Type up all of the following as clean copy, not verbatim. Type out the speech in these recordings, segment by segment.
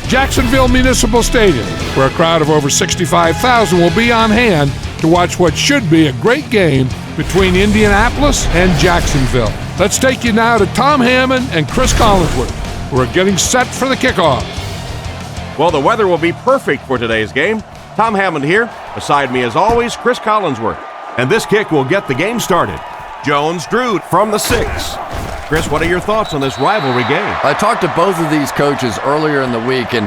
Jacksonville Municipal Stadium, where a crowd of over 65,000 will be on hand to watch what should be a great game between Indianapolis and Jacksonville. Let's take you now to Tom Hammond and Chris Collinsworth, who are getting set for the kickoff. Well, the weather will be perfect for today's game. Tom Hammond here. Beside me, as always, Chris Collinsworth. And this kick will get the game started. Jones drew from the 6. Chris, what are your thoughts on this rivalry game? I talked to both of these coaches earlier in the week, and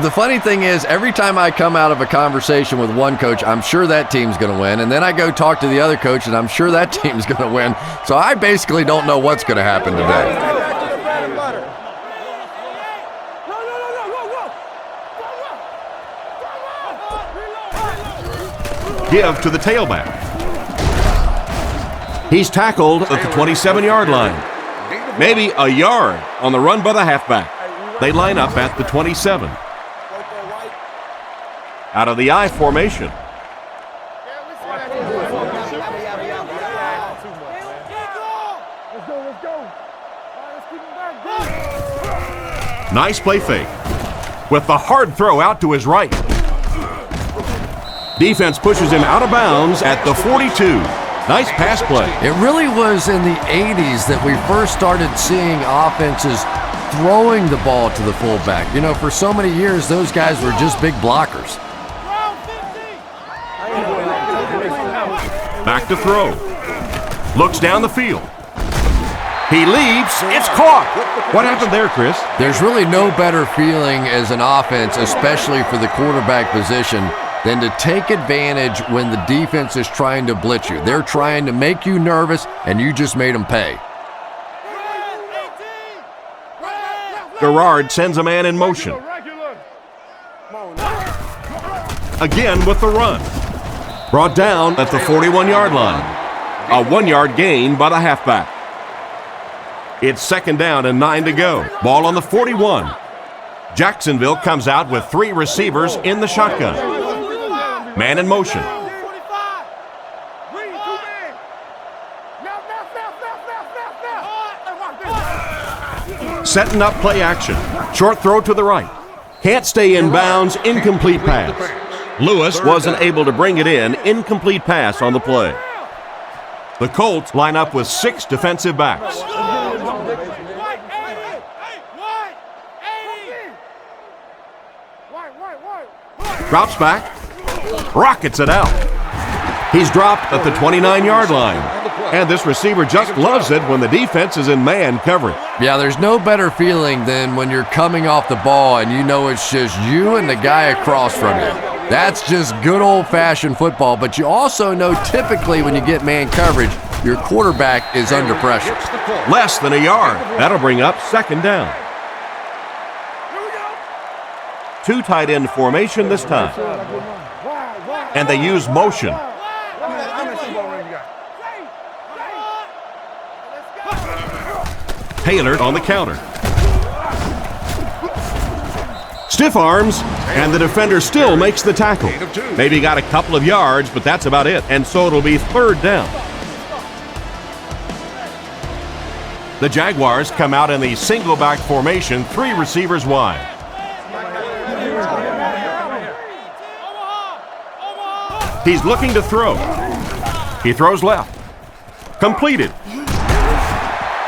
the funny thing is, every time I come out of a conversation with one coach, I'm sure that team's going to win, and then I go talk to the other coach, and I'm sure that team's going to win. So I basically don't know what's going to happen today. Give to the tailback. He's tackled at the 27-yard line. Maybe a yard on the run by the halfback. They line up at the 27. Out of the I formation. Nice play fake. With the hard throw out to his right. Defense pushes him out of bounds at the 42. Nice pass play. It really was in the 80s that we first started seeing offenses throwing the ball to the fullback. You know, for so many years, those guys were just big blockers. Back to throw. Looks down the field. He leaps. It's caught. What happened there, Chris? There's really no better feeling as an offense, especially for the quarterback position, than to take advantage when the defense is trying to blitz you. They're trying to make you nervous, and you just made them pay. Garrard sends a man in motion. Again with the run. Brought down at the 41-yard line. A 1-yard gain by the halfback. It's 2nd down and 9 to go. Ball on the 41. Jacksonville comes out with 3 receivers in the shotgun. Man in motion. Setting up play action. Short throw to the right. Can't stay in bounds. Incomplete pass. Lewis wasn't able to bring it in. Incomplete pass on the play. The Colts line up with 6 defensive backs. Drops back. Rockets it out. He's dropped at the 29-yard line. And this receiver just loves it when the defense is in man coverage. Yeah, there's no better feeling than when you're coming off the ball and you know it's just you and the guy across from you. That's just good old-fashioned football, but you also know typically when you get man coverage, your quarterback is under pressure. Less than a yard. That'll bring up 2nd down. 2 tight end formation this time. And they use motion. Taylor on the counter. Stiff arms, and the defender still makes the tackle. Maybe got a couple of yards, but that's about it. And so it'll be 3rd down. The Jaguars come out in the single back formation, 3 receivers wide. He's looking to throw. He throws left. Completed.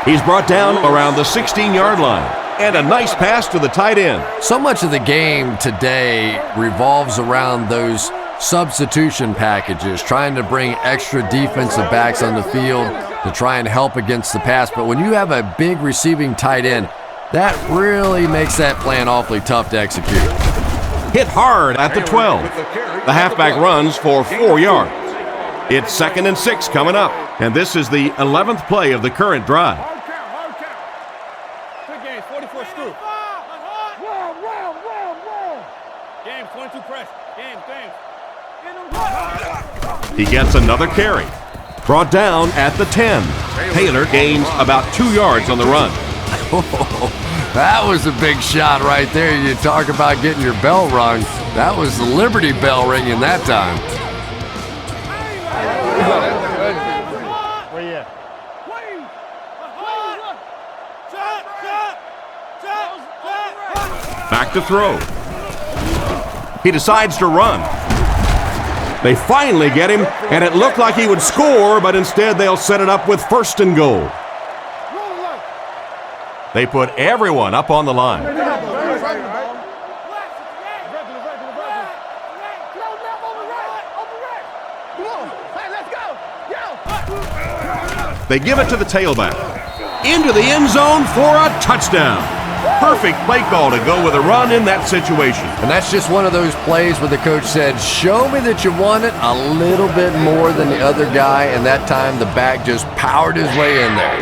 He's brought down around the 16-yard line. And a nice pass to the tight end. So much of the game today revolves around those substitution packages, trying to bring extra defensive backs on the field to try and help against the pass. But when you have a big receiving tight end, that really makes that plan awfully tough to execute. Hit hard at the 12. The halfback runs for 4 yards. It's 2nd and 6 coming up. And this is the 11th play of the current drive. He gets another carry. Brought down at the 10. Taylor gains about 2 yards on the run. That was a big shot right there. You talk about getting your bell rung. That was the Liberty Bell ringing that time. Back to throw. He decides to run. They finally get him, and it looked like he would score, but instead they'll set it up with 1st and goal. They put everyone up on the line. They give it to the tailback. Into the end zone for a touchdown. Perfect play call to go with a run in that situation. And that's just one of those plays where the coach said, show me that you want it a little bit more than the other guy, and that time the back just powered his way in there.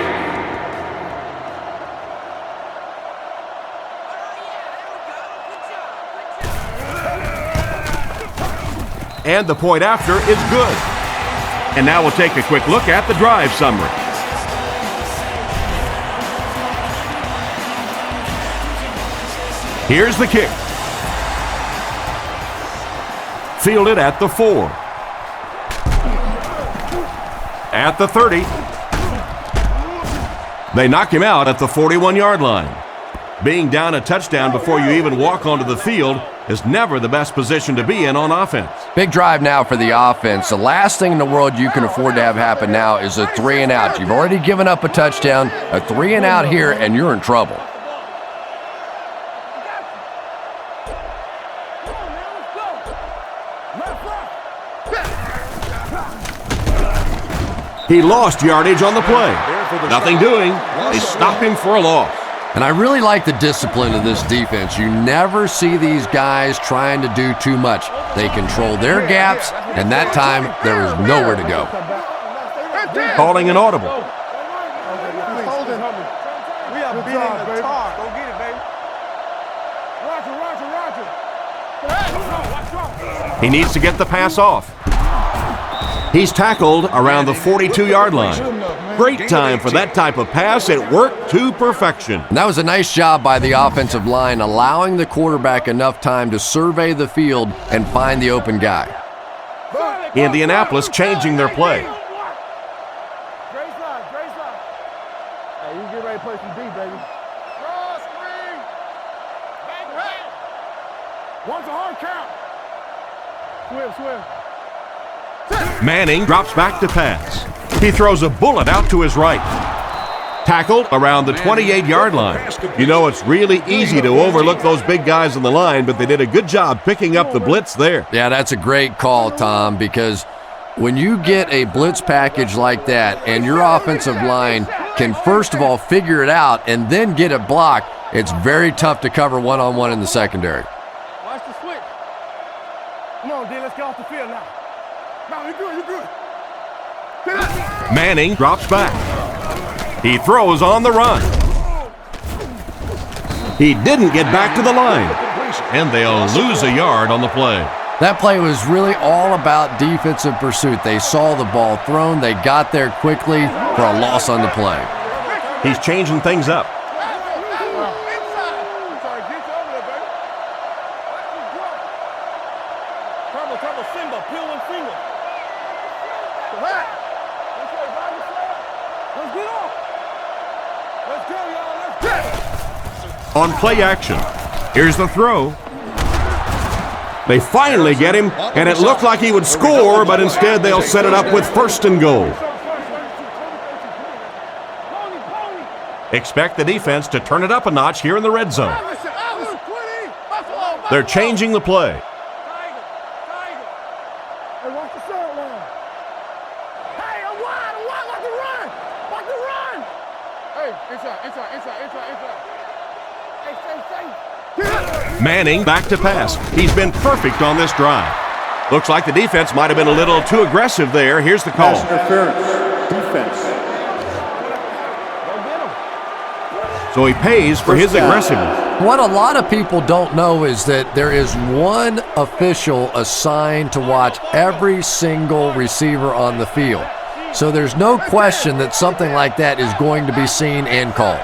And the point after is good. And now we'll take a quick look at the drive summary. Here's the kick. Fielded at the 4. At the 30. They knock him out at the 41-yard line. Being down a touchdown before you even walk onto the field is never the best position to be in on offense. Big drive now for the offense. The last thing in the world you can afford to have happen now is a 3 and out. You've already given up a touchdown, a 3 and out here, and you're in trouble. He lost yardage on the play. Nothing doing. They stop him for a loss. And I really like the discipline of this defense. You never see these guys trying to do too much. They control their gaps, and that time there was nowhere to go. Calling an audible. He needs to get the pass off. He's tackled around the 42-yard line. Great time for that type of pass. It worked to perfection. And that was a nice job by the offensive line, allowing the quarterback enough time to survey the field and find the open guy. Indianapolis changing their play. Hey, you get ready to play some D, baby. Cross screen. One's a hard count. Swim. Manning drops back to pass. He throws a bullet out to his right. Tackled around the 28-yard line. You know, it's really easy to overlook those big guys on the line, but they did a good job picking up the blitz there. Yeah, that's a great call, Tom, because when you get a blitz package like that and your offensive line can first of all figure it out and then get it blocked, it's very tough to cover one-on-one in the secondary. Watch the switch. Come on, D, let's get off the field now. No, you're good. Manning drops back. He throws on the run. He didn't get back to the line, and they'll lose a yard on the play. That play was really all about defensive pursuit. They saw the ball thrown, they got there quickly for a loss on the play. He's changing things up. On play action, here's the throw. They finally get him, and it looked like he would score, but instead they'll set it up with 1st and goal. Expect the defense to turn it up a notch here in the red zone. They're changing the play. Manning back to pass. He's been perfect on this drive. Looks like the defense might have been a little too aggressive there. Here's the call. Pass interference. Defense. So he pays for his aggressiveness. What a lot of people don't know is that there is one official assigned to watch every single receiver on the field. So there's no question that something like that is going to be seen and called.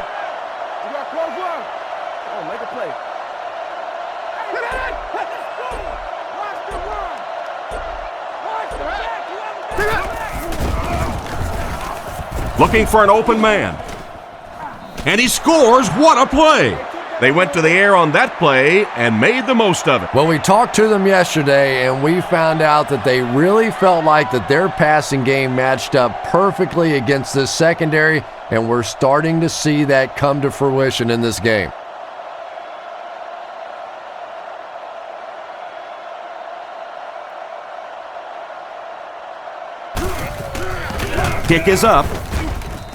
Looking for an open man. And he scores. What a play. They went to the air on that play and made the most of it. Well, we talked to them yesterday, and we found out that they really felt like that their passing game matched up perfectly against this secondary, and we're starting to see that come to fruition in this game. Kick is up.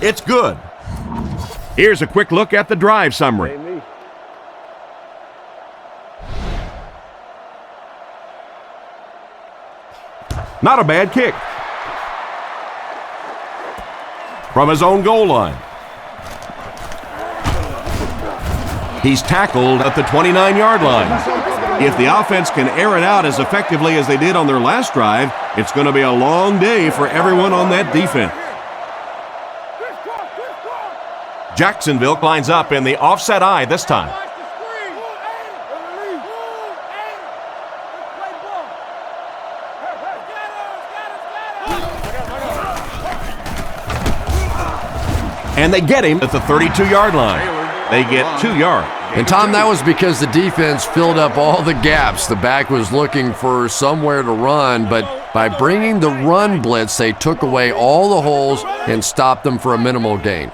It's good. Here's a quick look at the drive summary. Not a bad kick. From his own goal line. He's tackled at the 29-yard line. If the offense can air it out as effectively as they did on their last drive, it's going to be a long day for everyone on that defense. Jacksonville lines up in the offset eye this time. And they get him at the 32-yard line. They get 2 yards. And Tom, that was because the defense filled up all the gaps. The back was looking for somewhere to run, but by bringing the run blitz, they took away all the holes and stopped them for a minimal gain.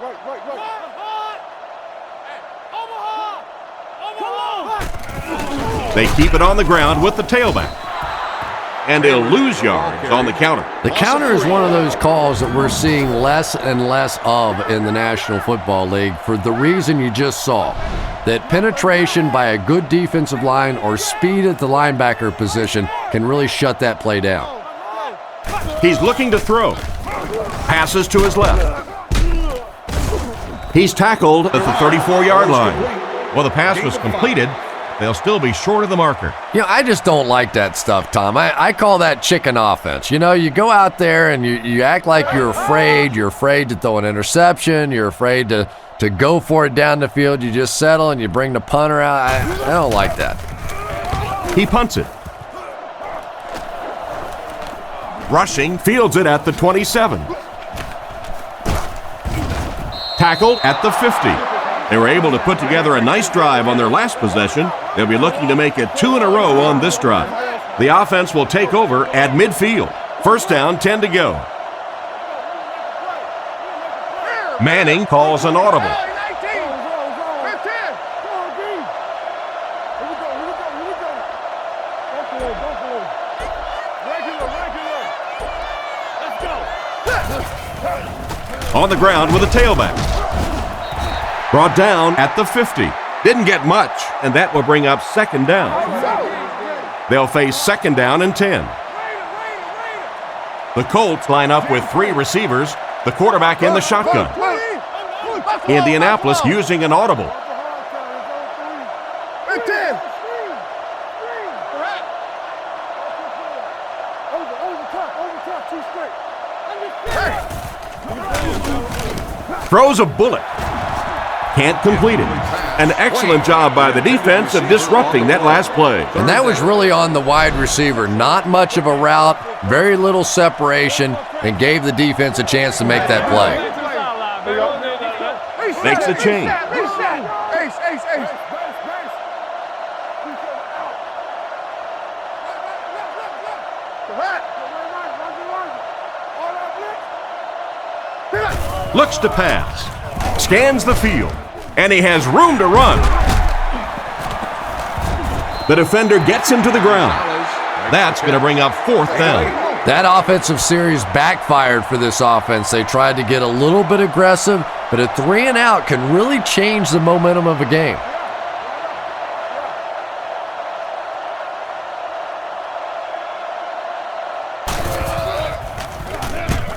They keep it on the ground with the tailback. And they'll lose yards on the counter. The counter is one of those calls that we're seeing less and less of in the National Football League for the reason you just saw. That penetration by a good defensive line or speed at the linebacker position can really shut that play down. He's looking to throw. Passes to his left. He's tackled at the 34-yard line. Well, the pass was completed. They'll still be short of the marker. You know, I just don't like that stuff, Tom. I call that chicken offense. You know, you go out there and you act like you're afraid. You're afraid to throw an interception. You're afraid to go for it down the field. You just settle and you bring the punter out. I don't like that. He punts it. Rushing, fields it at the 27. Tackled at the 50. They were able to put together a nice drive on their last possession. They'll be looking to make it 2 in a row on this drive. The offense will take over at midfield. First down, 10 to go. Manning calls an audible. On the ground with a tailback. Brought down at the 50. Didn't get much, and that will bring up second down. They'll face second down and 10. The Colts line up with 3 receivers, the quarterback in the shotgun. Indianapolis using an audible. Throws a bullet. Can't complete it. An excellent job by the defense of disrupting that last play. And that was really on the wide receiver. Not much of a route, very little separation, and gave the defense a chance to make that play. Makes a change. Looks to pass. Scans the field. And he has room to run. The defender gets him to the ground. That's going to bring up fourth down. That offensive series backfired for this offense. They tried to get a little bit aggressive, but a 3 and out can really change the momentum of a game.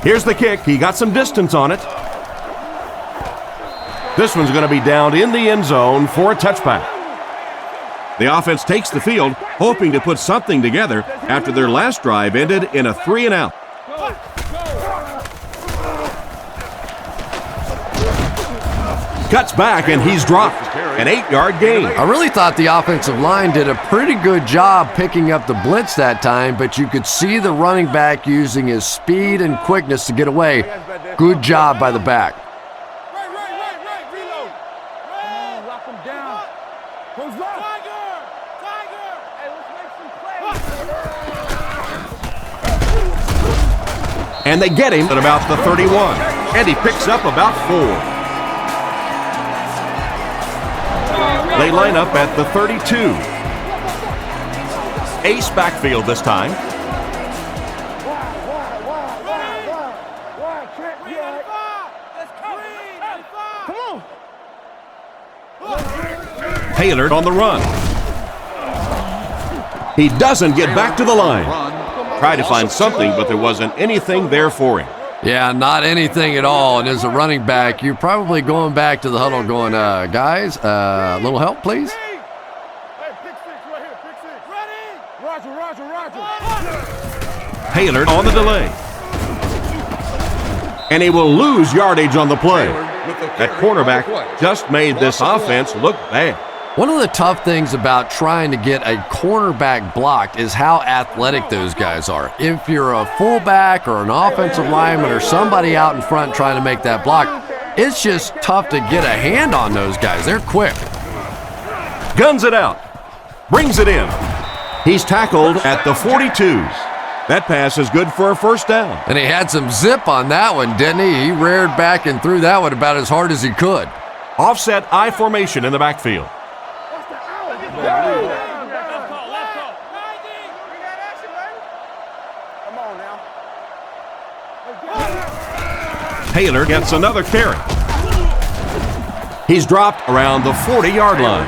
Here's the kick. He got some distance on it. This one's going to be down in the end zone for a touchback. The offense takes the field, hoping to put something together after their last drive ended in a 3 and out. Cuts back, and he's dropped. An 8-yard gain. I really thought the offensive line did a pretty good job picking up the blitz that time, but you could see the running back using his speed and quickness to get away. Good job by the back. And they get him at about the 31. And he picks up about 4. They line up at the 32. Ace backfield this time. Taylor on the run. He doesn't get back to the line. Tried to find something, but there wasn't anything there for him. Yeah, not anything at all. And as a running back, you're probably going back to the huddle going, guys, a little help, please? Hey, pick 6 right here, pick 6. Ready? Roger. Taylor on the delay. And he will lose yardage on the play. That cornerback just made this offense look bad. One of the tough things about trying to get a cornerback blocked is how athletic those guys are. If you're a fullback or an offensive lineman or somebody out in front trying to make that block, it's just tough to get a hand on those guys. They're quick. Guns it out. Brings it in. He's tackled at the 42. That pass is good for a first down. And he had some zip on that one, didn't he? He reared back and threw that one about as hard as he could. Offset I formation in the backfield. Taylor gets another carry. He's dropped around the 40-yard line.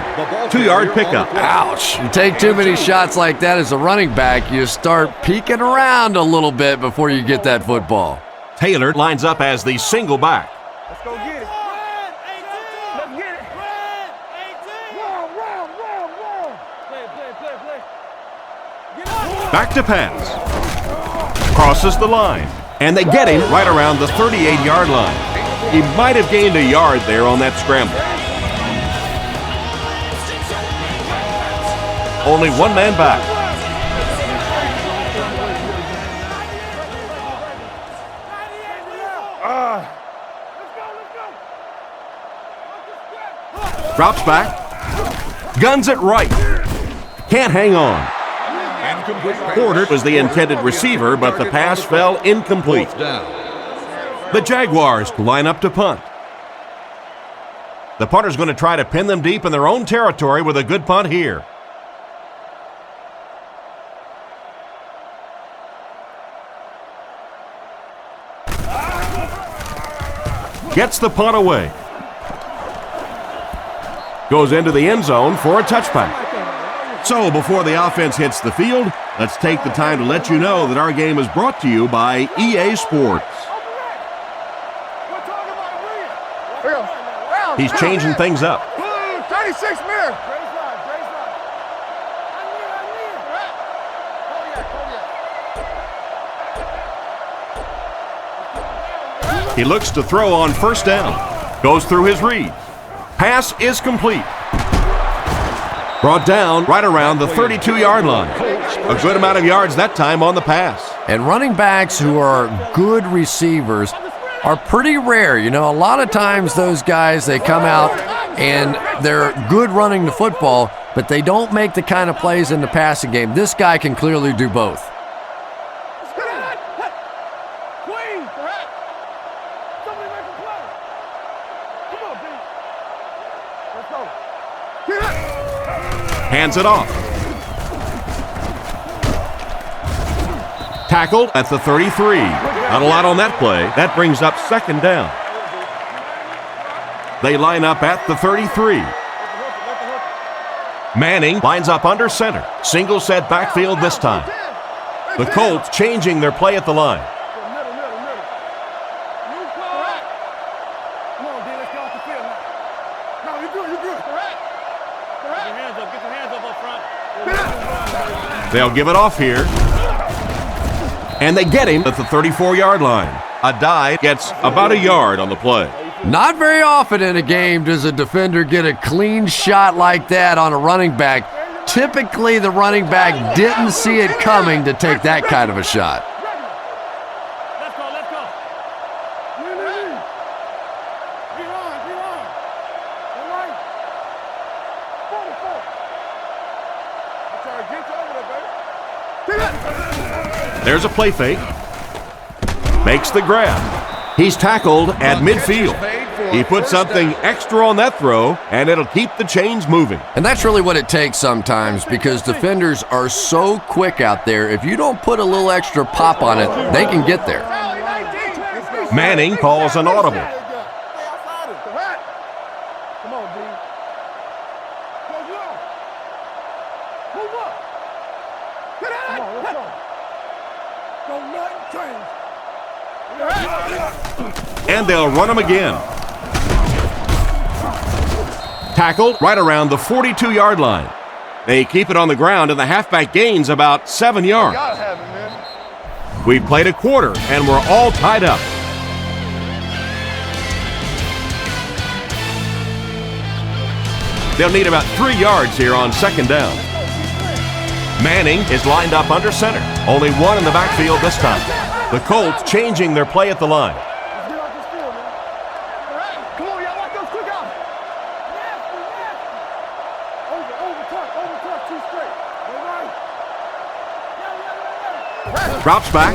2-yard pickup. Ouch. You take too many shots like that as a running back, you start peeking around a little bit before you get that football. Taylor lines up as the single back. Let's go get it. Let's get it. Play. Back to pass. Crosses the line. And they get him right around the 38-yard line. He might have gained a yard there on that scramble. Only one man back. Drops back. Guns it right. Can't hang on. Porter was the intended receiver, but the pass fell incomplete. The Jaguars line up to punt. The punter's going to try to pin them deep in their own territory with a good punt here. Gets the punt away. Goes into the end zone for a touchback. So before the offense hits the field, let's take the time to let you know that our game is brought to you by EA Sports. He's changing things up. 36 mirror. He looks to throw on first down. Goes through his read. Pass is complete. Brought down right around the 32-yard line. A good amount of yards that time on the pass. And running backs who are good receivers are pretty rare. You know, a lot of times those guys, they come out and they're good running the football, but they don't make the kind of plays in the passing game. This guy can clearly do both. Hands it off. Tackled at the 33. Not a lot on that play. That brings up second down. They line up at the 33. Manning lines up under center. Single set backfield this time. The Colts changing their play at the line. They'll give it off here. And they get him at the 34-yard line. A dive gets about a yard on the play. Not very often in a game does a defender get a clean shot like that on a running back. Typically, the running back didn't see it coming to take that kind of a shot. There's a play fake. Makes the grab. He's tackled at midfield. He put something extra on that throw, and it'll keep the chains moving. And that's really what it takes sometimes, because defenders are so quick out there. If you don't put a little extra pop on it, they can get there. Manning calls an audible. And they'll run him again. Tackled right around the 42-yard line. They keep it on the ground, and the halfback gains about 7 yards. We played a quarter, and we're all tied up. They'll need about 3 yards here on second down. Manning is lined up under center. Only one in the backfield this time. The Colts changing their play at the line. Drops back.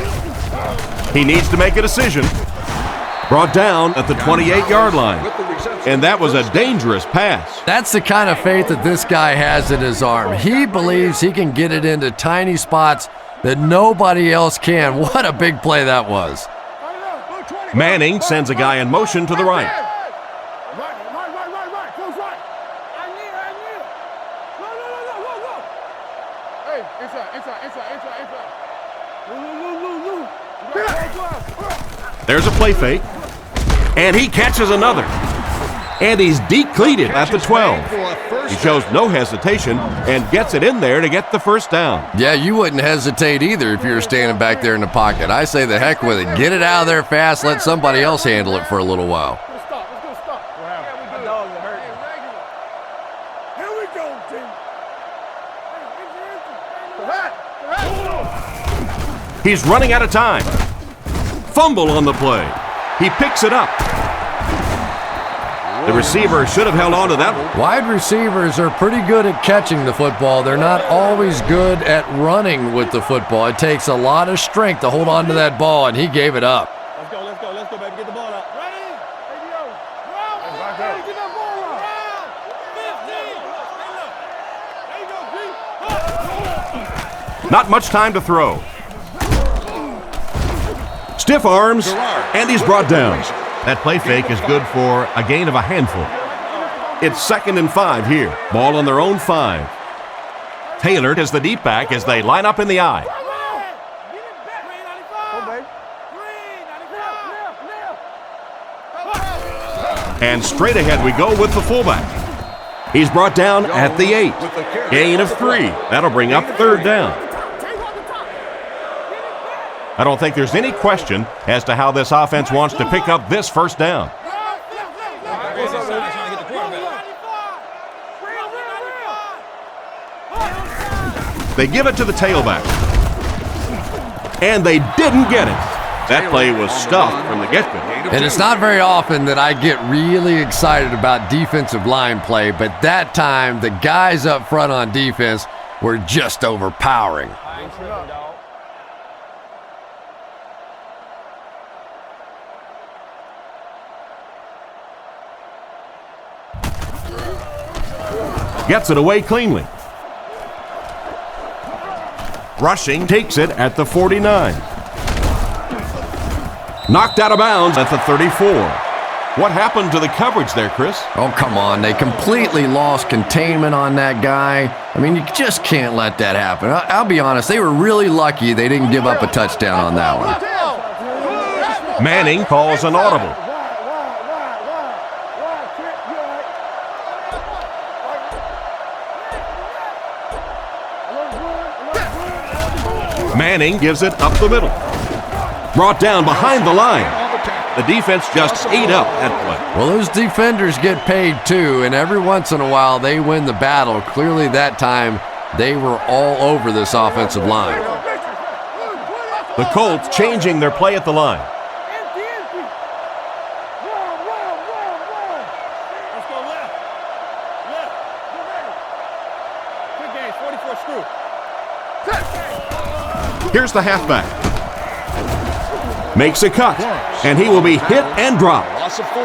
He needs to make a decision. Brought down at the 28-yard line. And that was a dangerous pass. That's the kind of faith that this guy has in his arm. He believes he can get it into tiny spots that nobody else can. What a big play that was. Manning sends a guy in motion to the right. There's a play fake. And he catches another. And he's decleated at the 12. He shows no hesitation and gets it in there to get the first down. Yeah, you wouldn't hesitate either if you were standing back there in the pocket. I say the heck with it. Get it out of there fast. Let somebody else handle it for a little while. He's running out of time. Fumble on the play. He picks it up. The receiver should have held on to that one. Wide receivers are pretty good at catching the football. They're not always good at running with the football. It takes a lot of strength to hold on to that ball, and he gave it up. Let's go, baby. Get the ball up. Ready? Get that ball up. Not much time to throw. Stiff arms, and he's brought down. That play fake is good for a gain of a handful. It's 2nd and 5 here. Ball on their own 5. Taylor is the deep back as they line up in the eye. And straight ahead we go with the fullback. He's brought down at the 8. Gain of 3. That'll bring up 3rd down. I don't think there's any question as to how this offense wants to pick up this first down. They give it to the tailback. And they didn't get it. That play was stuffed from the get-go. And it's not very often that I get really excited about defensive line play, but that time the guys up front on defense were just overpowering. Gets it away cleanly. Rushing takes it at the 49. Knocked out of bounds at the 34. What happened to the coverage there, Chris? Oh, come on. They completely lost containment on that guy. I mean, you just can't let that happen. I'll be honest, they were really lucky they didn't give up a touchdown on that one. Manning calls an audible. Manning gives it up the middle. Brought down behind the line. The defense just ate up that play. Well, those defenders get paid too, and every once in a while they win the battle. Clearly that time they were all over this offensive line. The Colts changing their play at the line. Here's the halfback. Makes a cut, and he will be hit and dropped.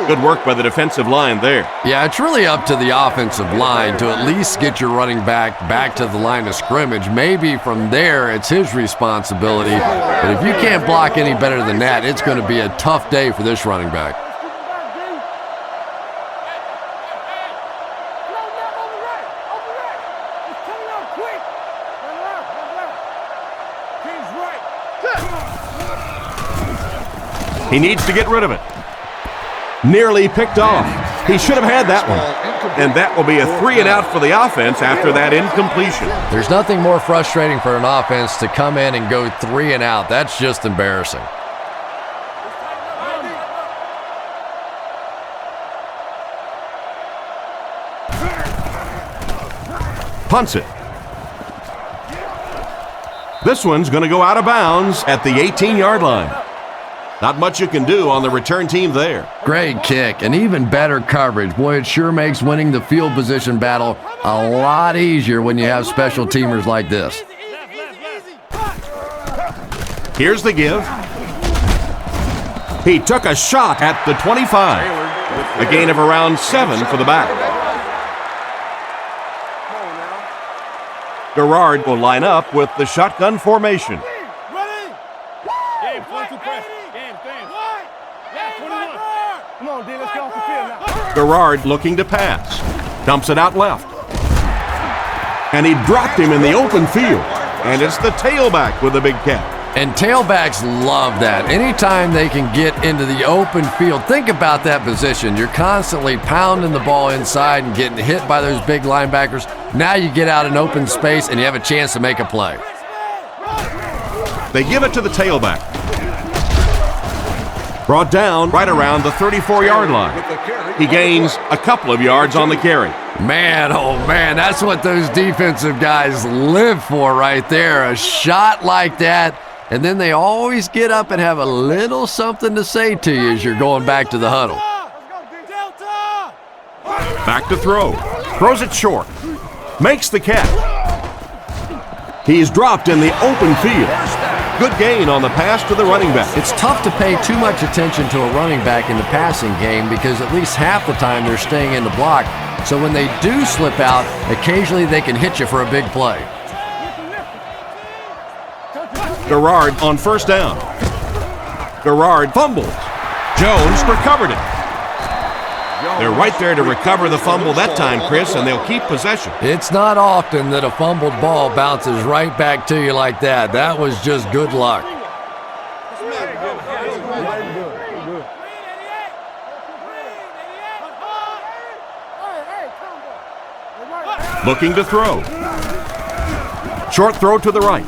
Good work by the defensive line there. Yeah, it's really up to the offensive line to at least get your running back to the line of scrimmage. Maybe from there, it's his responsibility. But if you can't block any better than that, it's going to be a tough day for this running back. He needs to get rid of it. Nearly picked off. He should have had that one. And that will be a 3-and-out for the offense after that incompletion. There's nothing more frustrating for an offense to come in and go 3-and-out. That's just embarrassing. Punts it. This one's going to go out of bounds at the 18-yard line. Not much you can do on the return team there. Great kick and even better coverage. Boy, it sure makes winning the field position battle a lot easier when you have special teamers like this. Here's the give. He took a shot at the 25. A gain of around 7 for the back. Garrard will line up with the shotgun formation. Garrard looking to pass. Dumps it out left. And he dropped him in the open field. And it's the tailback with a big catch. And tailbacks love that. Anytime they can get into the open field, think about that position. You're constantly pounding the ball inside and getting hit by those big linebackers. Now you get out in open space and you have a chance to make a play. They give it to the tailback. Brought down right around the 34-yard line. He gains a couple of yards on the carry. Man, oh man, that's what those defensive guys live for right there. A shot like that, and then they always get up and have a little something to say to you as you're going back to the huddle. Back to throw. Throws it short. Makes the catch. He's dropped in the open field. Good gain on the pass to the running back. It's tough to pay too much attention to a running back in the passing game because at least half the time they're staying in the block. So when they do slip out, occasionally they can hit you for a big play. Garrard on first down. Garrard fumbles. Jones recovered it. They're right there to recover the fumble that time, Chris, and they'll keep possession. It's not often that a fumbled ball bounces right back to you like that. That was just good luck. Looking to throw. Short throw to the right.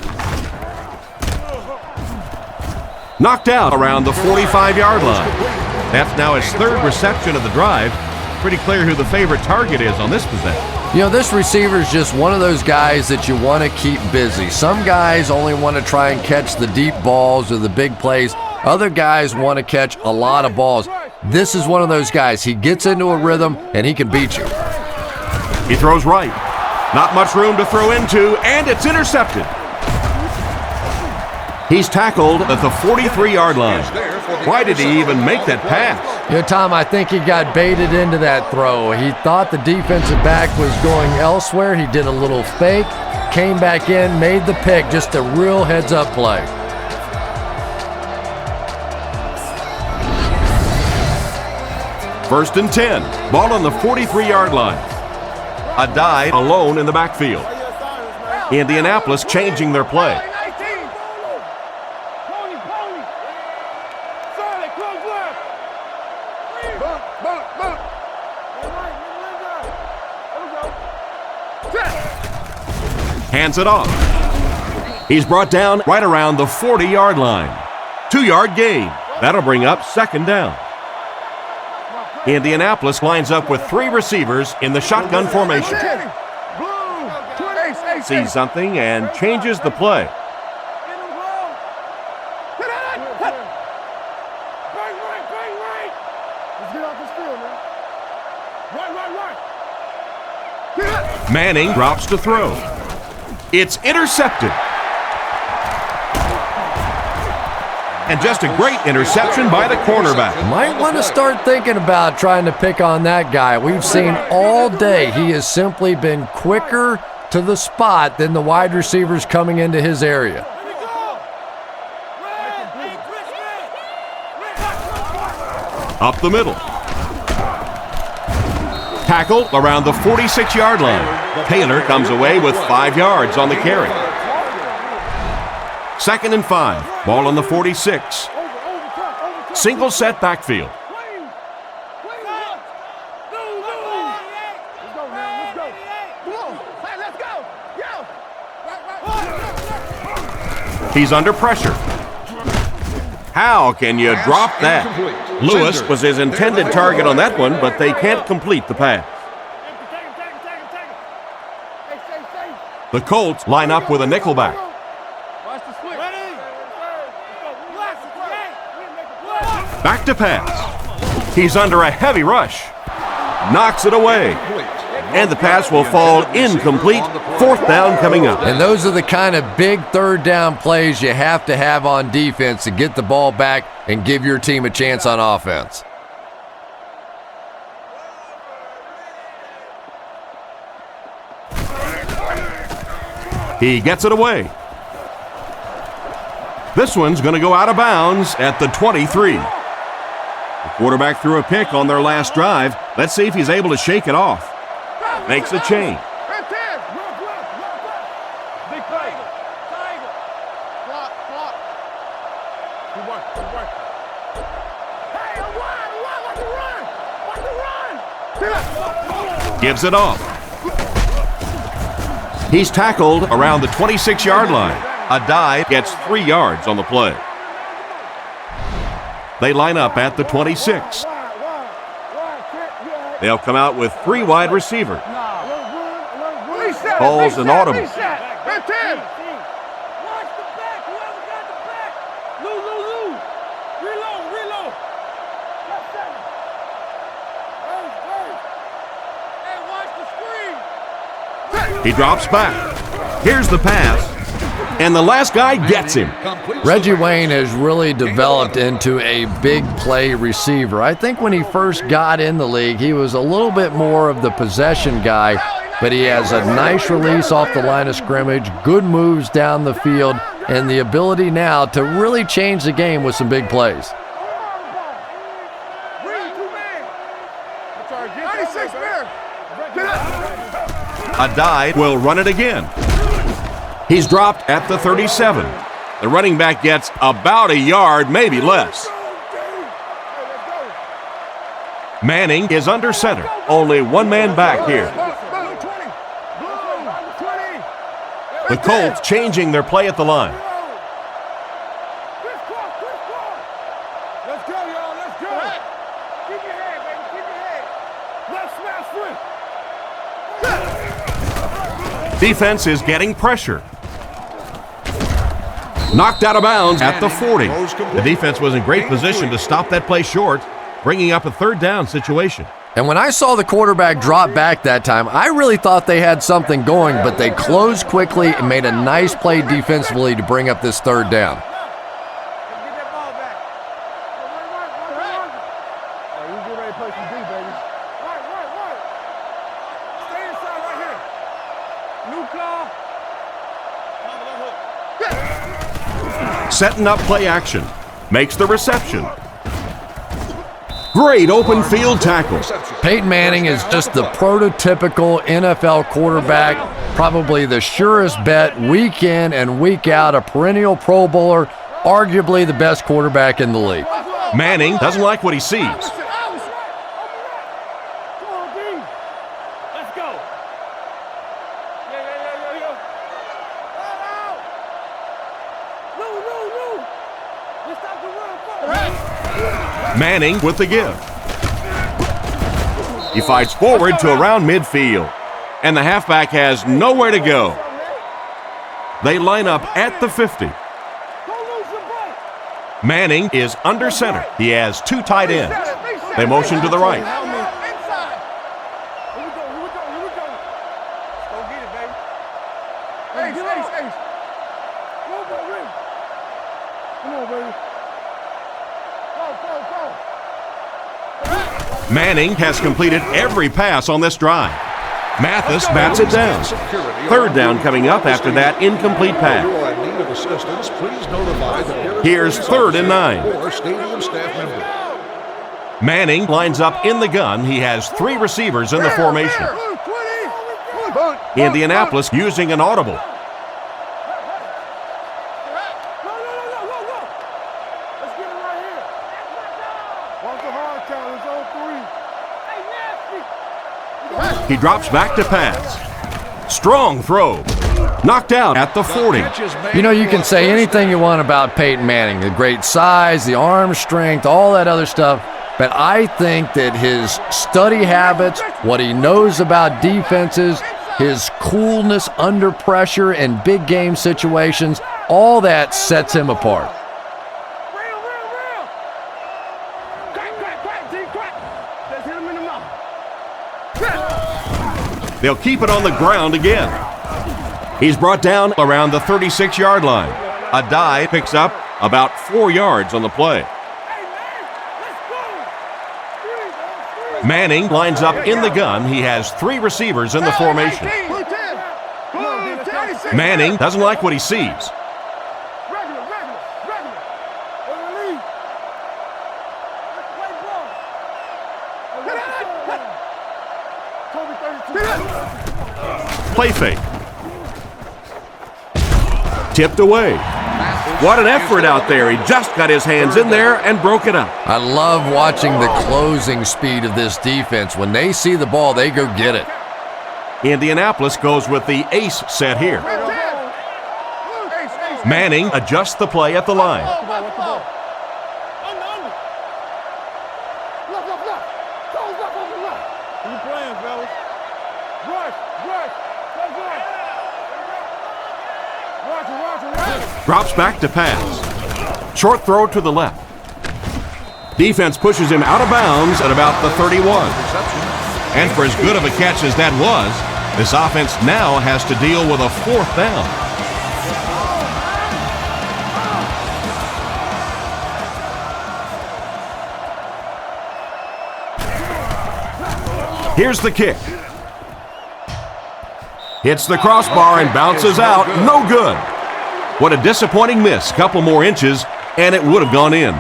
Knocked out around the 45-yard line. That's now his third reception of the drive. Pretty clear who the favorite target is on this possession. You know, this receiver is just one of those guys that you want to keep busy. Some guys only want to try and catch the deep balls or the big plays. Other guys want to catch a lot of balls. This is one of those guys. He gets into a rhythm and he can beat you. He throws right. Not much room to throw into, and it's intercepted. He's tackled at the 43-yard line. Why did he even make that pass? You know, Tom, I think he got baited into that throw. He thought the defensive back was going elsewhere. He did a little fake, came back in, made the pick. Just a real heads-up play. First and 10. Ball on the 43-yard line. A dive alone in the backfield. Indianapolis changing their play. Hands it off. He's brought down right around the 40-yard line. 2-yard gain. That'll bring up second down. Indianapolis lines up with 3 receivers in the shotgun formation. Sees something and changes the play. Manning drops to throw. It's intercepted. And just a great interception by the cornerback. Might want to start thinking about trying to pick on that guy. We've seen all day he has simply been quicker to the spot than the wide receivers coming into his area. Up the middle. Tackle around the 46-yard line. Taylor comes away with 5 yards on the carry. 2nd and 5. Ball on the 46. Single set backfield. He's under pressure. How can you drop that? Lewis was his intended target on that one, but they can't complete the pass. The Colts line up with a nickelback. Back to pass. He's under a heavy rush. Knocks it away. And the pass will fall incomplete. 4th down coming up. And those are the kind of big 3rd down plays you have to have on defense to get the ball back and give your team a chance on offense. He gets it away. This one's going to go out of bounds at the 23. The quarterback threw a pick on their last drive. Let's see if he's able to shake it off. Makes a change. Gives it off. He's tackled around the 26-yard line. A dive gets 3 yards on the play. They line up at the 26. They'll come out with 3 wide receivers. Calls an audible. He drops back. Here's the pass. And the last guy gets him. Reggie Wayne has really developed into a big play receiver. I think when he first got in the league, he was a little bit more of the possession guy, but he has a nice release off the line of scrimmage, good moves down the field, and the ability now to really change the game with some big plays. A dive will run it again. He's dropped at the 37. The running back gets about a yard, maybe less. Manning is under center. Only one man back here. The Colts changing their play at the line. Let's go, y'all. Let's go. Keep your head, baby. Keep your head. Left smash free. Defense is getting pressure. Knocked out of bounds at the 40. The defense was in great position to stop that play short, bringing up a 3rd down situation. And when I saw the quarterback drop back that time, I really thought they had something going, but they closed quickly and made a nice play defensively to bring up this 3rd down. Setting up play action. Makes the reception. Great open field tackle. Peyton Manning is just the prototypical NFL quarterback, probably the surest bet week in and week out, a perennial Pro Bowler, arguably the best quarterback in the league. Manning doesn't like what he sees. Manning with the give. He fights forward to around midfield, and the halfback has nowhere to go. They line up at the 50. Manning is under center. He has 2 tight ends. They motion to the right. Manning has completed every pass on this drive. Mathis bats it down. Third down coming up after that incomplete pass. Here's 3rd and 9. Manning lines up in the gun. He has 3 receivers in the formation. Indianapolis using an audible. He drops back to pass. Strong throw. Knocked out at the 40. You know, you can say anything you want about Peyton Manning, the great size, the arm strength, all that other stuff, but I think that his study habits, what he knows about defenses, his coolness under pressure in big game situations, all that sets him apart. They'll keep it on the ground again. He's brought down around the 36-yard line. A dive picks up about 4 yards on the play. Manning lines up in the gun. He has 3 receivers in the formation. Manning doesn't like what he sees. Play fake. Tipped away. What an effort out there. He just got his hands in there and broke it up. I love watching the closing speed of this defense. When they see the ball, they go get it. Indianapolis goes with the ace set here. Manning adjusts the play at the line. Drops back to pass. Short throw to the left. Defense pushes him out of bounds at about the 31. And for as good of a catch as that was, this offense now has to deal with a 4th down. Here's the kick. Hits the crossbar and bounces out. No good. What a disappointing miss. Couple more inches, and it would have gone in.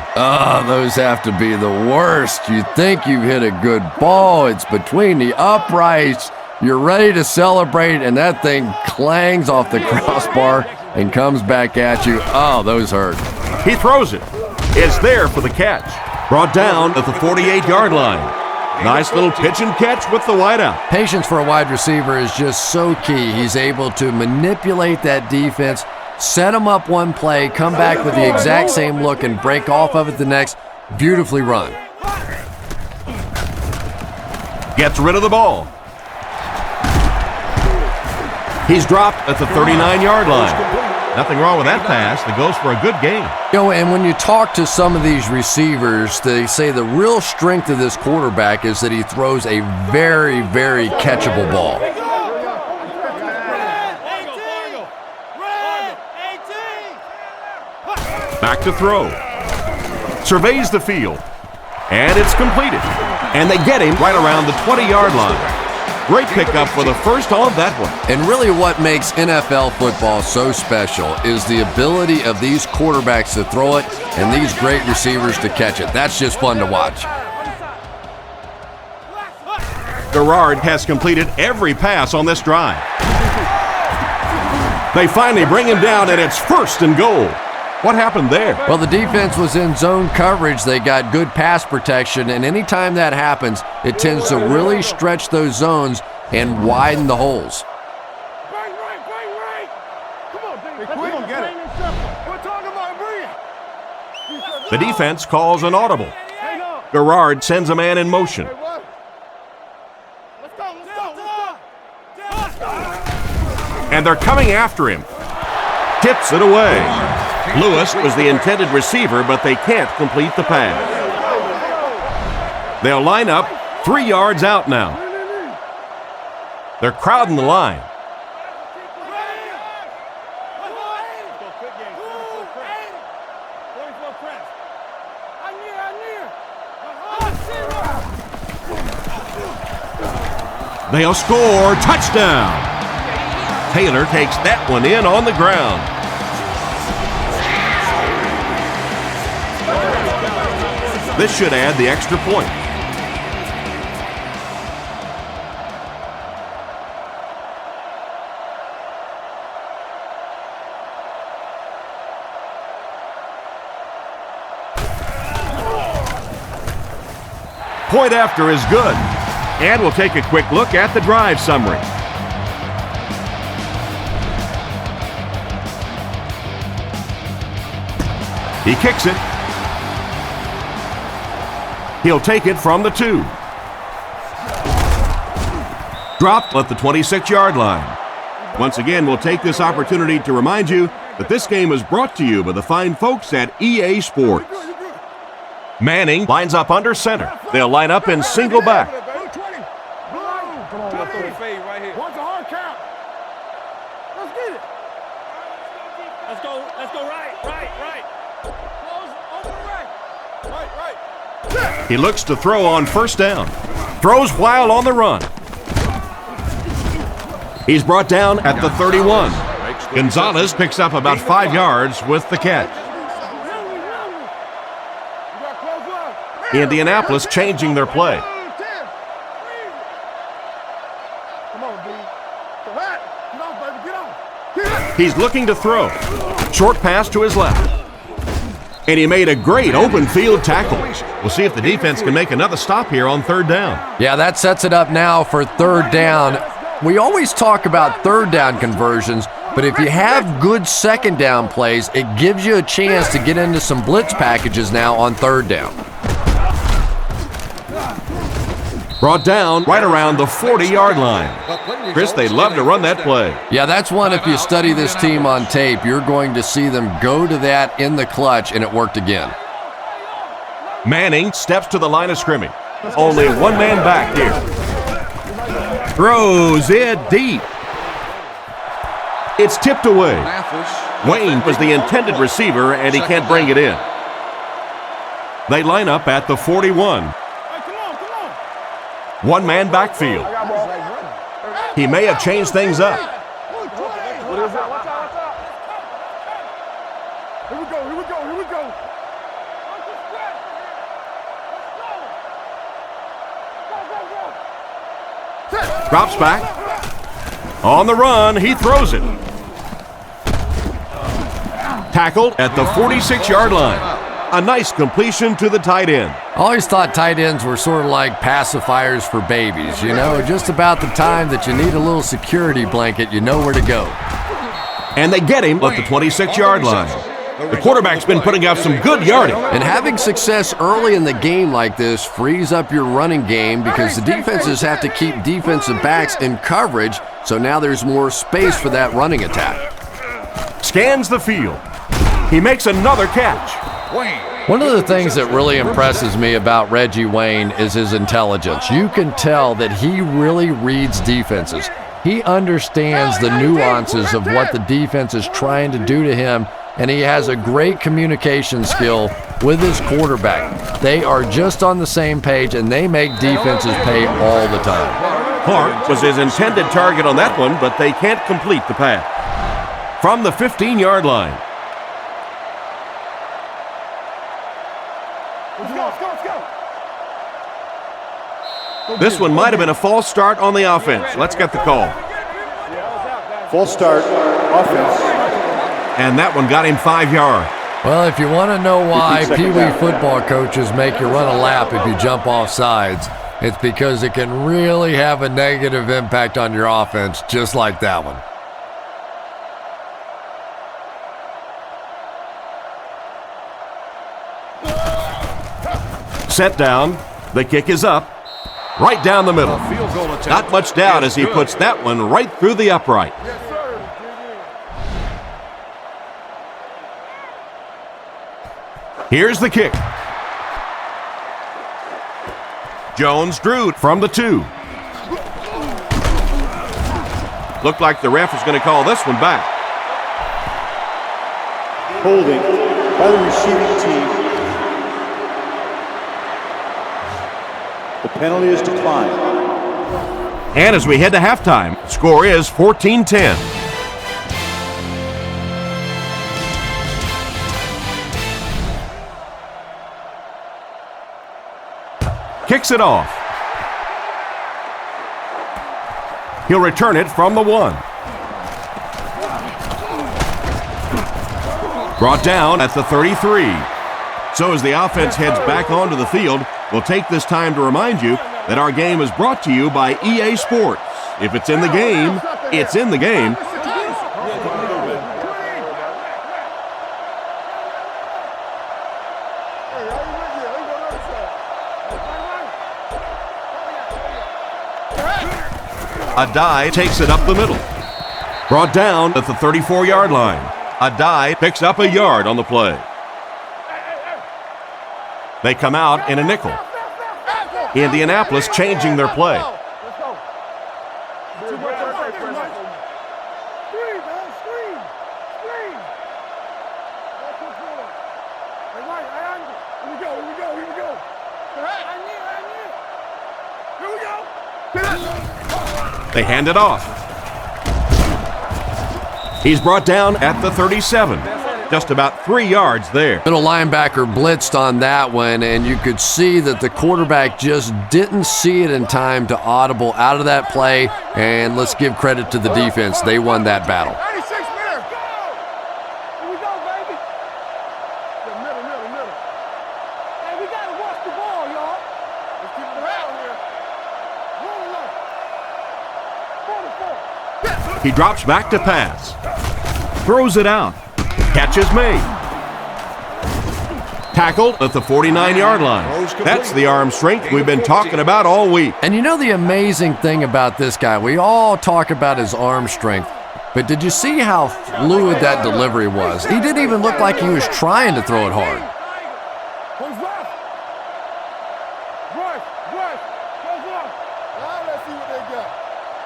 Those have to be the worst. You think you've hit a good ball. It's between the uprights. You're ready to celebrate, and that thing clangs off the crossbar and comes back at you. Oh, those hurt. He throws it. It's there for the catch. Brought down at the 48-yard line. Nice little pitch and catch with the wideout. Patience for a wide receiver is just so key. He's able to manipulate that defense, set him up one play, come back with the exact same look, and break off of it the next. Beautifully run. Gets rid of the ball. He's dropped at the 39-yard line. Nothing wrong with that pass. That goes for a good gain. You know, and when you talk to some of these receivers, they say the real strength of this quarterback is that he throws a very, very catchable ball. Back to throw. Surveys the field. And it's completed. And they get him right around the 20-yard line. Great pickup for the first on that one. And really what makes NFL football so special is the ability of these quarterbacks to throw it and these great receivers to catch it. That's just fun to watch. Garrard has completed every pass on this drive. They finally bring him down, and it's 1st and goal. What happened there? Well, the defense was in zone coverage. They got good pass protection, and anytime that happens, it tends to really stretch those zones and widen the holes. The defense calls an audible. Garrard sends a man in motion. And they're coming after him. Tips it away. Lewis was the intended receiver, but they can't complete the pass. They'll line up 3 yards out now. They're crowding the line. They'll score. Touchdown. Taylor takes that one in on the ground. This should add the extra point. Point after is good. And we'll take a quick look at the drive summary. He kicks it. He'll take it from the 2. Dropped at the 26-yard line. Once again, we'll take this opportunity to remind you that this game is brought to you by the fine folks at EA Sports. Manning lines up under center. They'll line up in single back. Let's go right. He looks to throw on first down. Throws while on the run. He's brought down at the 31. Gonzalez picks up about 5 yards with the catch. Indianapolis changing their play. He's looking to throw. Short pass to his left. And he made a great open field tackle. We'll see if the defense can make another stop here on third down. Yeah, that sets it up now for third down. We always talk about third down conversions, but if you have good second down plays, it gives you a chance to get into some blitz packages now on third down. Brought down right around the 40-yard line. Chris, they love to run that play. Yeah, that's one, if you study this team on tape, you're going to see them go to that in the clutch, and it worked again. Manning steps to the line of scrimmage. Only one man back here. Throws it deep. It's tipped away. Wayne was the intended receiver, and he can't bring it in. They line up at the 41. One man backfield. He may have changed things up. Here we go. Drops back. On the run, he throws it. Tackled at the 46-yard line. A nice completion to the tight end. I always thought tight ends were sort of like pacifiers for babies. You know, just about the time that you need a little security blanket, you know where to go. And they get him at the 26-yard line. The quarterback's been putting up some good yardage. And having success early in the game like this frees up your running game because the defenses have to keep defensive backs in coverage, so now there's more space for that running attack. Scans the field. He makes another catch. One of the things that really impresses me about Reggie Wayne is his intelligence. You can tell that he really reads defenses. He understands the nuances of what the defense is trying to do to him, and he has a great communication skill with his quarterback. They are just on the same page, and they make defenses pay all the time. Clark was his intended target on that one, but they can't complete the pass. From the 15-yard line. This one might have been a false start on the offense. Let's get the call. False start, offense. And that one got him 5 yards. Well, if you want to know why Pee Wee football coaches make you run a lap if you jump off sides, it's because it can really have a negative impact on your offense, just like that one. Set down. The kick is up. Right down the middle. Not much doubt as he puts that one right through the upright. Here's the kick. Jones drew from the 2. Looked like the ref is going to call this one back. Holding by the receiving team. The penalty is declined. And as we head to halftime, score is 14-10. Kicks it off. He'll return it from the 1. Brought down at the 33. So as the offense heads back onto the field, we'll take this time to remind you that our game is brought to you by EA Sports. If it's in the game, it's in the game. Adai takes it up the middle. Brought down at the 34-yard line. Adai picks up a yard on the play. They come out in a nickel. Indianapolis changing their play. They hand it off. He's brought down at the 37. Just about 3 yards there. Middle linebacker blitzed on that one, and you could see that the quarterback just didn't see it in time to audible out of that play, and let's give credit to the defense. They won that battle. 36 minutes, go! Here we go, baby. Middle. Hey, we got to watch the ball, y'all. Let's keep it around here. Roll up. 44. He drops back to pass. Throws it out. Catch is made. Tackled at the 49-yard line. That's the arm strength we've been talking about all week. And you know the amazing thing about this guy, we all talk about his arm strength, but did you see how fluid that delivery was? He didn't even look like he was trying to throw it hard. Goes left. Rush. Goes left. Now let's see what they got.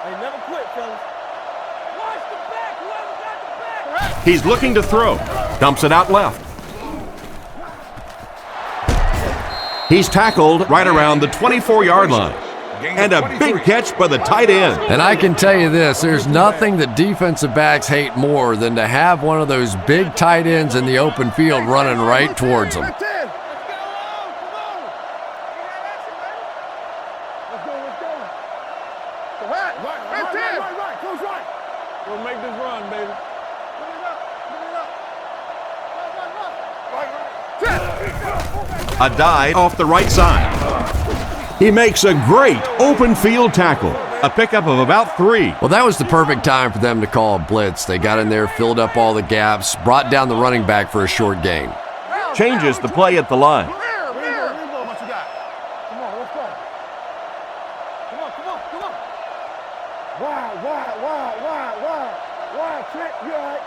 They never quit, fellas. Watch the back. Whoever got the back. He's looking to throw. Dumps it out left. He's tackled right around the 24-yard line. And a big catch by the tight end. And I can tell you this, there's nothing that defensive backs hate more than to have one of those big tight ends in the open field running right towards them. Let's go. Right. Close right. We'll make this run, baby. Give it up. Adai off the right side. He makes a great open field tackle. A pickup of about 3. Well, that was the perfect time for them to call a blitz. They got in there, filled up all the gaps, brought down the running back for a short gain. Changes the play at the line. What you got? Come on, let's go. Come on. Wide, check, you all right?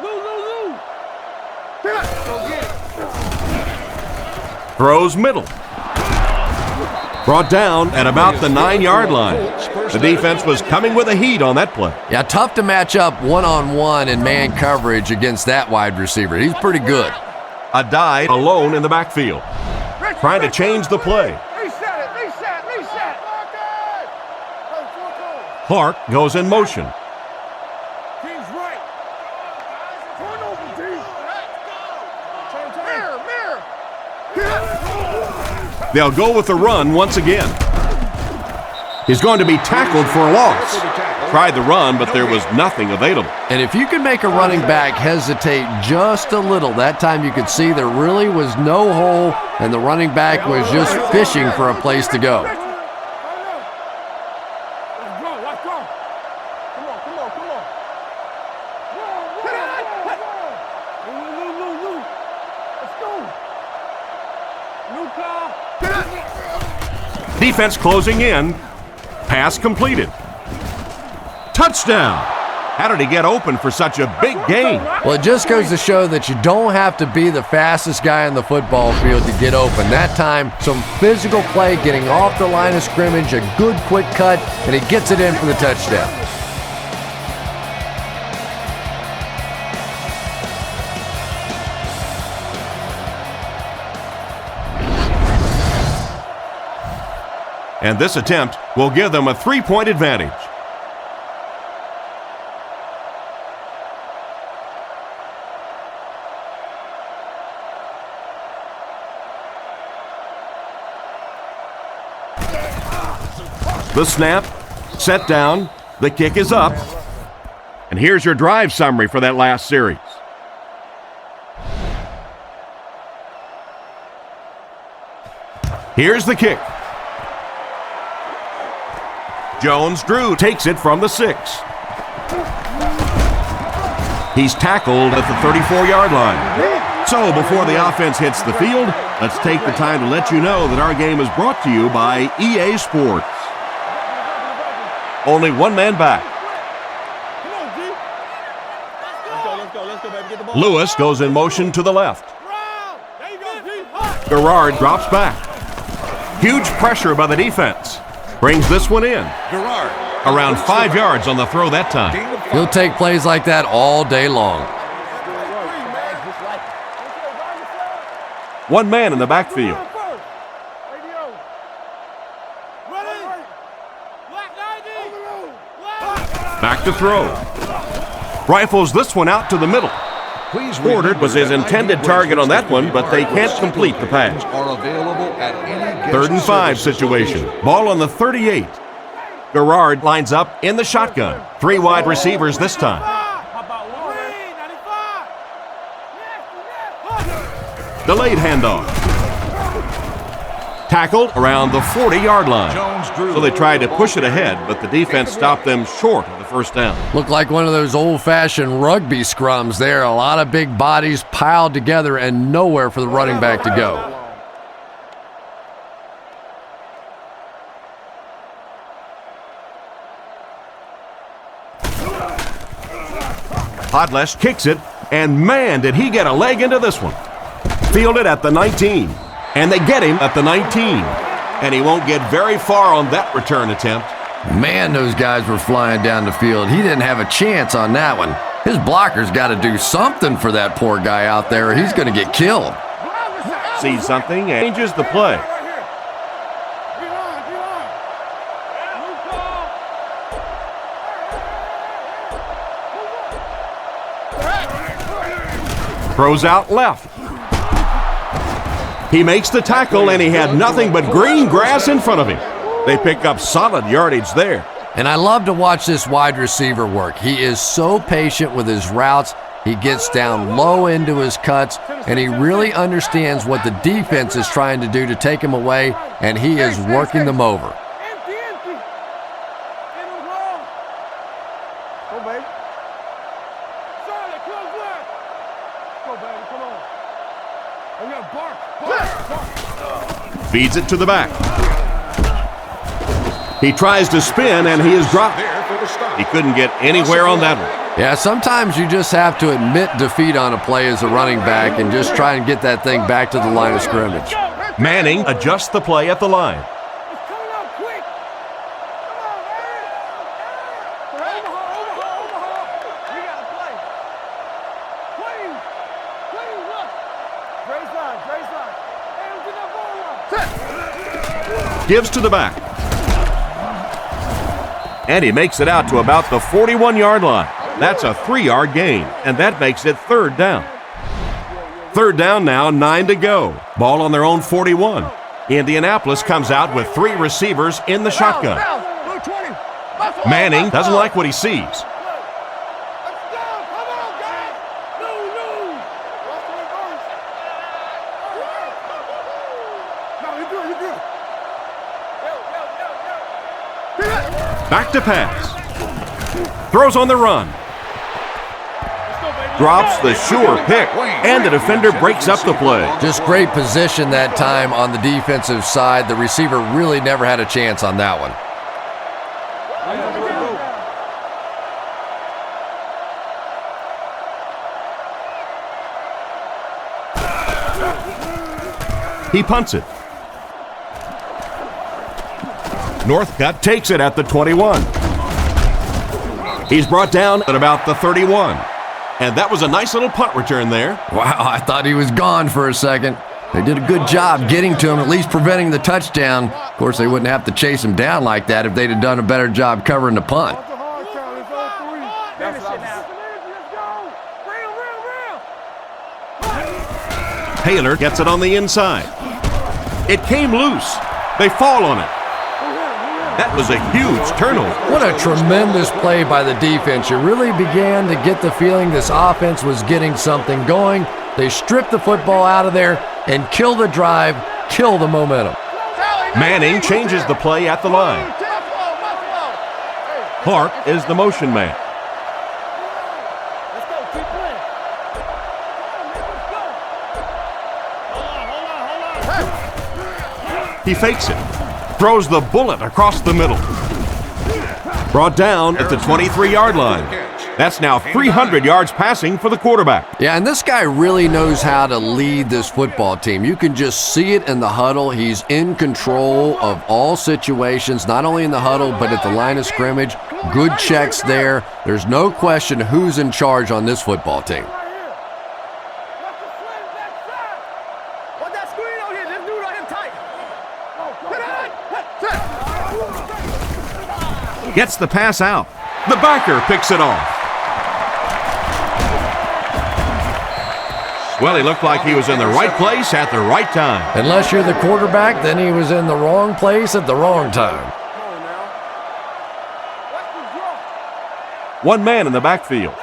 Lou. Go get it. Throws middle. Brought down at about the 9-yard line. The defense was coming with a heat on that play. Yeah, tough to match up one-on-one in man coverage against that wide receiver. He's pretty good. Adai alone in the backfield. Trying to change the play. Reset. Clark goes in motion. Team's right. Turn over, team. Mirror. They'll go with the run once again. He's going to be tackled for a loss. Tried the run, but there was nothing available. And if you can make a running back hesitate just a little, that time you could see there really was no hole, and the running back was just fishing for a place to go. Let's go. Come on. Lou. Let's go. New car. Defense closing in. Pass completed. Touchdown! How did he get open for such a big gain? Well, it just goes to show that you don't have to be the fastest guy on the football field to get open. That time, some physical play, getting off the line of scrimmage, a good quick cut, and he gets it in for the touchdown. And this attempt will give them a 3-point advantage. The snap, set down, the kick is up. And here's your drive summary for that last series. Here's the kick. Jones-Drew takes it from the 6. He's tackled at the 34-yard line. So before the offense hits the field, let's take the time to let you know that our game is brought to you by EA Sports. Only one man back. Let's go, baby. Get the ball. Lewis goes in motion to the left. Garrard drops back. Huge pressure by the defense. Brings this one in. Garrard around 5 yards on the throw that time. He'll take plays like that all day long. One man in the backfield. Back to throw. Rifles this one out to the middle. Fordard was his intended target on that one, but they can't complete the pass. 3rd and 5 situation. Ball on the 38. Garrard lines up in the shotgun. 3 wide receivers this time. Delayed handoff. Tackled around the 40-yard line. So they tried to push it ahead, but the defense stopped them short of the first down. Looked like one of those old-fashioned rugby scrums there. A lot of big bodies piled together and nowhere for the running back to go. Podlesh kicks it, and man, did he get a leg into this one. Fielded at the 19, and they get him at the 19. And he won't get very far on that return attempt. Man, those guys were flying down the field. He didn't have a chance on that one. His blocker's got to do something for that poor guy out there, or he's going to get killed. Sees something and changes the play. Throws out left. He makes the tackle, and he had nothing but green grass in front of him. They pick up solid yardage there. And I love to watch this wide receiver work. He is so patient with his routes. He gets down low into his cuts, and he really understands what the defense is trying to do to take him away, and he is working them over. Feeds it to the back. He tries to spin, and he is dropped. He couldn't get anywhere on that one. Yeah, sometimes you just have to admit defeat on a play as a running back and just try and get that thing back to the line of scrimmage. Manning adjusts the play at the line. Gives to the back. And he makes it out to about the 41-yard line. That's a 3-yard gain, and that makes it 3rd down. 3rd down now, 9 to go. Ball on their own 41. Indianapolis comes out with 3 receivers in the shotgun. Manning doesn't like what he sees. Back to pass. Throws on the run. Drops the sure pick, and the defender breaks up the play. Just great position that time on the defensive side. The receiver really never had a chance on that one. He punts it. Northcutt takes it at the 21. He's brought down at about the 31. And that was a nice little punt return there. Wow, I thought he was gone for a second. They did a good job getting to him, at least preventing the touchdown. Of course, they wouldn't have to chase him down like that if they'd have done a better job covering the punt. Taylor gets it on the inside. It came loose. They fall on it. That was a huge turnover. What a tremendous play by the defense. You really began to get the feeling this offense was getting something going. They stripped the football out of there and kill the drive, kill the momentum. Manning changes the play at the line. Clark is the motion man. He fakes it. Throws the bullet across the middle. Brought down at the 23-yard line. That's now 300 yards passing for the quarterback. Yeah, and this guy really knows how to lead this football team. You can just see it in the huddle. He's in control of all situations, not only in the huddle, but at the line of scrimmage. Good checks there. There's no question who's in charge on this football team. Gets the pass out. The backer picks it off. Well, he looked like he was in the right place at the right time. Unless you're the quarterback, then he was in the wrong place at the wrong time. One man in the backfield.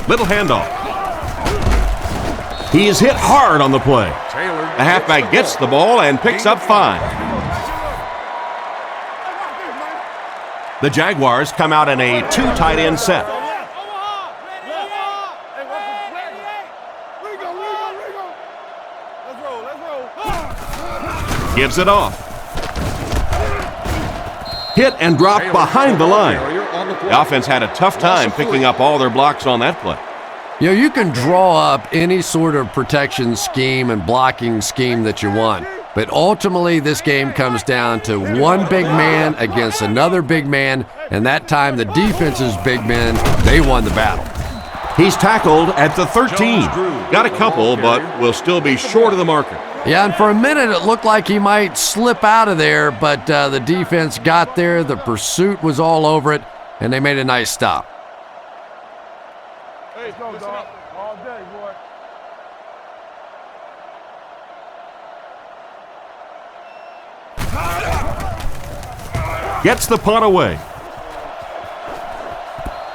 Little handoff. He is hit hard on the play. The halfback gets the ball and picks up 5. The Jaguars come out in a 2 tight end set. Gives it off. Hit and dropped behind the line. The offense had a tough time picking up all their blocks on that play. You know, you can draw up any sort of protection scheme and blocking scheme that you want, but ultimately this game comes down to one big man against another big man, and that time the defense's big men, they won the battle. He's tackled at the 13. Got a couple, but will still be short of the marker. Yeah, and for a minute it looked like he might slip out of there, but the defense got there, the pursuit was all over it, and they made a nice stop. Hey, go, dog. All day, boy. Gets the punt away.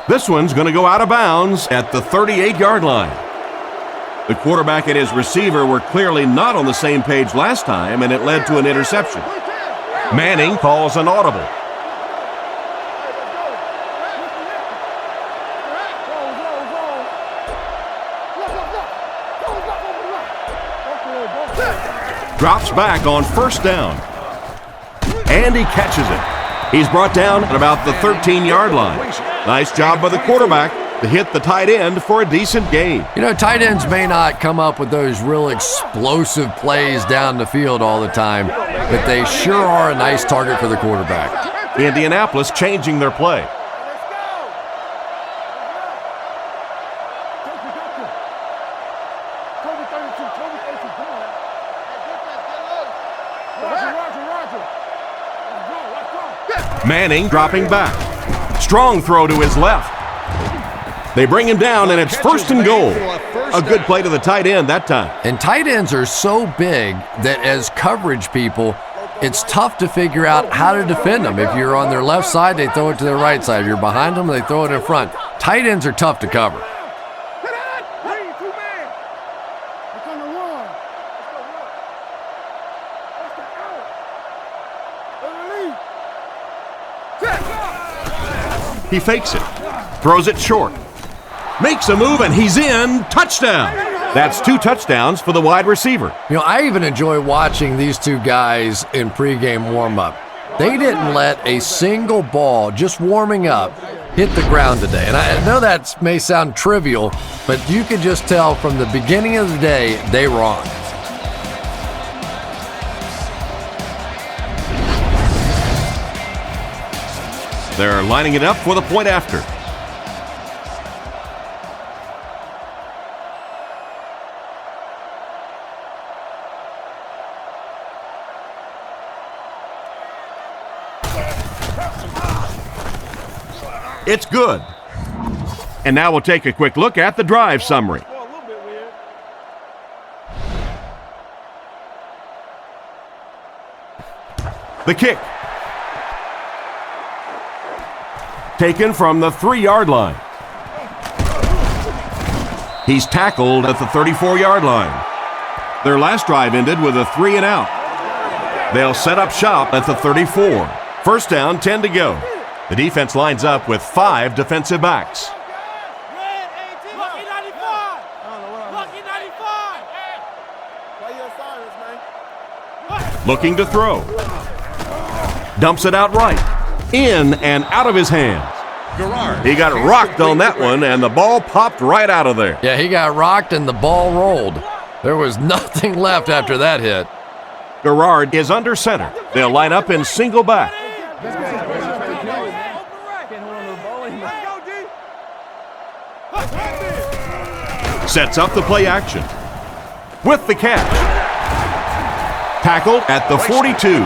This one's going to go out of bounds at the 38-yard line. The quarterback and his receiver were clearly not on the same page last time, and it led to an interception. Manning calls an audible. Drops back on first down. And he catches it. He's brought down at about the 13-yard line. Nice job by the quarterback to hit the tight end for a decent gain. You know, tight ends may not come up with those real explosive plays down the field all the time, but they sure are a nice target for the quarterback. Indianapolis changing their play. Manning dropping back. Strong throw to his left. They bring him down, and it's first and goal. A good play to the tight end that time. And tight ends are so big that as coverage people, it's tough to figure out how to defend them. If you're on their left side, they throw it to their right side. If you're behind them, they throw it in front. Tight ends are tough to cover. He fakes it, throws it short, makes a move, and he's in. Touchdown! That's 2 touchdowns for the wide receiver. You know, I even enjoy watching these two guys in pregame warm-up. They didn't let a single ball, just warming up, hit the ground today. And I know that may sound trivial, but you could just tell from the beginning of the day, they were on. They're lining it up for the point after. It's good. And now we'll take a quick look at the drive summary. The kick. Taken from the 3-yard line. He's tackled at the 34-yard line. Their last drive ended with a 3 and out. They'll set up shop at the 34. First down, 10 to go. The defense lines up with 5 defensive backs. Looking to throw. Dumps it out right. In and out of his hands. He got rocked on that one, and the ball popped right out of there. Yeah, he got rocked and the ball rolled. There was nothing left after that hit. Garrard is under center. They'll line up in single back. Sets up the play action. With the catch. Tackled at the 42.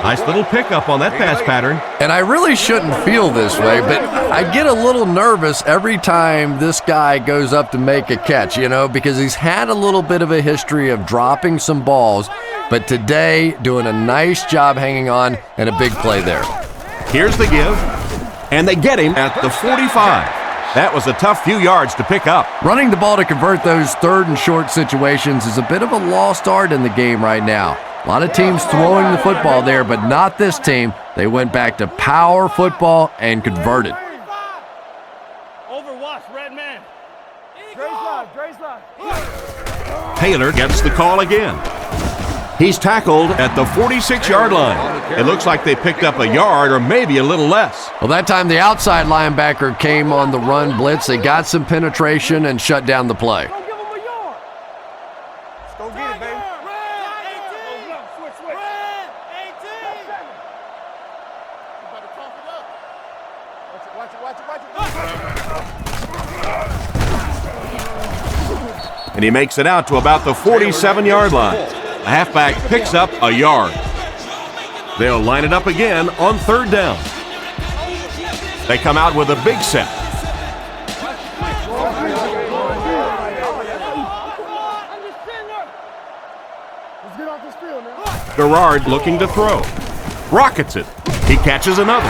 Nice little pickup on that pass pattern. And I really shouldn't feel this way, but I get a little nervous every time this guy goes up to make a catch, because he's had a little bit of a history of dropping some balls, but today doing a nice job hanging on and a big play there. Here's the give, and they get him at the 45. That was a tough few yards to pick up. Running the ball to convert those third and short situations is a bit of a lost art in the game right now. A lot of teams throwing the football there, but not this team. They went back to power football and converted. Overwatch, red man. Taylor gets the call again. He's tackled at the 46-yard line. It looks like they picked up a yard or maybe a little less. Well, that time the outside linebacker came on the run blitz. They got some penetration and shut down the play. Go give him a yard. Let's go get it, baby. Switch. Red 18. And he makes it out to about the 47-yard line. The halfback picks up a yard. They'll line it up again on third down. They come out with a big set. Garrard looking to throw. Rockets it. He catches another.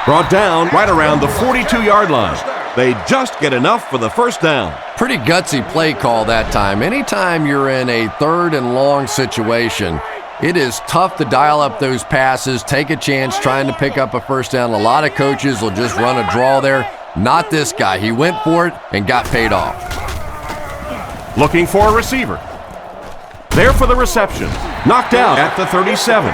Brought down right around the 42-yard line. They just get enough for the first down. Pretty gutsy play call that time. Anytime you're in a third and long situation, it is tough to dial up those passes, take a chance trying to pick up a first down. A lot of coaches will just run a draw there. Not this guy. He went for it and got paid off. Looking for a receiver. There for the reception. Knocked out at the 37.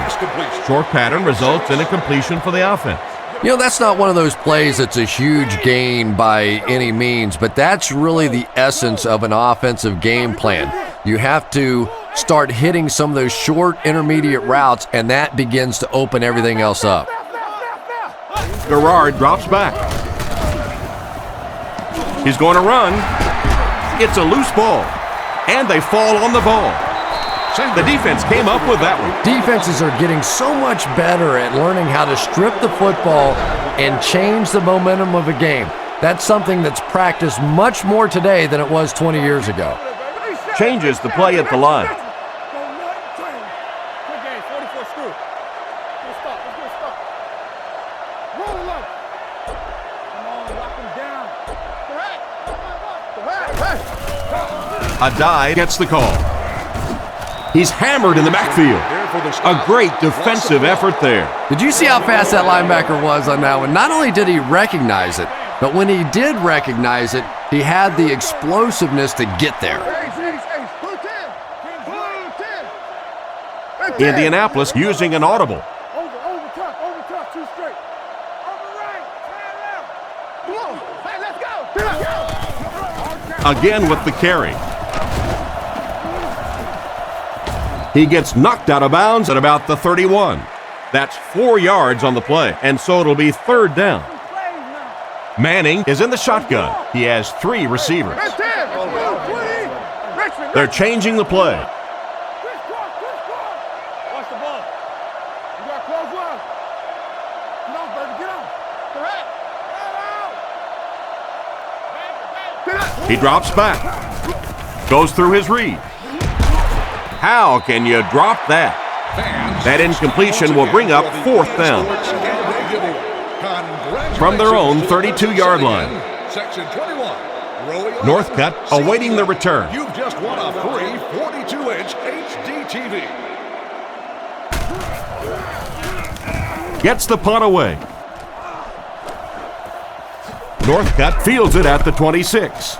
Short pattern results in a completion for the offense. That's not one of those plays that's a huge gain by any means, but that's really the essence of an offensive game plan. You have to start hitting some of those short intermediate routes, and that begins to open everything else up. Garrard drops back. He's going to run. It's a loose ball, and they fall on the ball. The defense came up with that one. Defenses are getting so much better at learning how to strip the football and change the momentum of a game. That's something that's practiced much more today than it was 20 years ago. Changes the play at the line. A dive gets the call. He's hammered in the backfield. A great defensive effort there. Did you see how fast that linebacker was on that one? Not only did he recognize it, but when he did recognize it, he had the explosiveness to get there. Indianapolis using an audible. Over top, two straight. Over right, left. Come on, hey, let's go. Again with the carry. He gets knocked out of bounds at about the 31. That's 4 yards on the play, and so it'll be third down. Manning is in the shotgun. He has 3 receivers. They're changing the play. Watch the ball. You got close one. Get on, baby, get on. He drops back. Goes through his read. How can you drop that? That incompletion will bring up 4th down. From their own 32-yard line. Section 21. Northcutt awaiting the return. You've just won a free 42-inch HD TV. Gets the punt away. Northcutt fields it at the 26.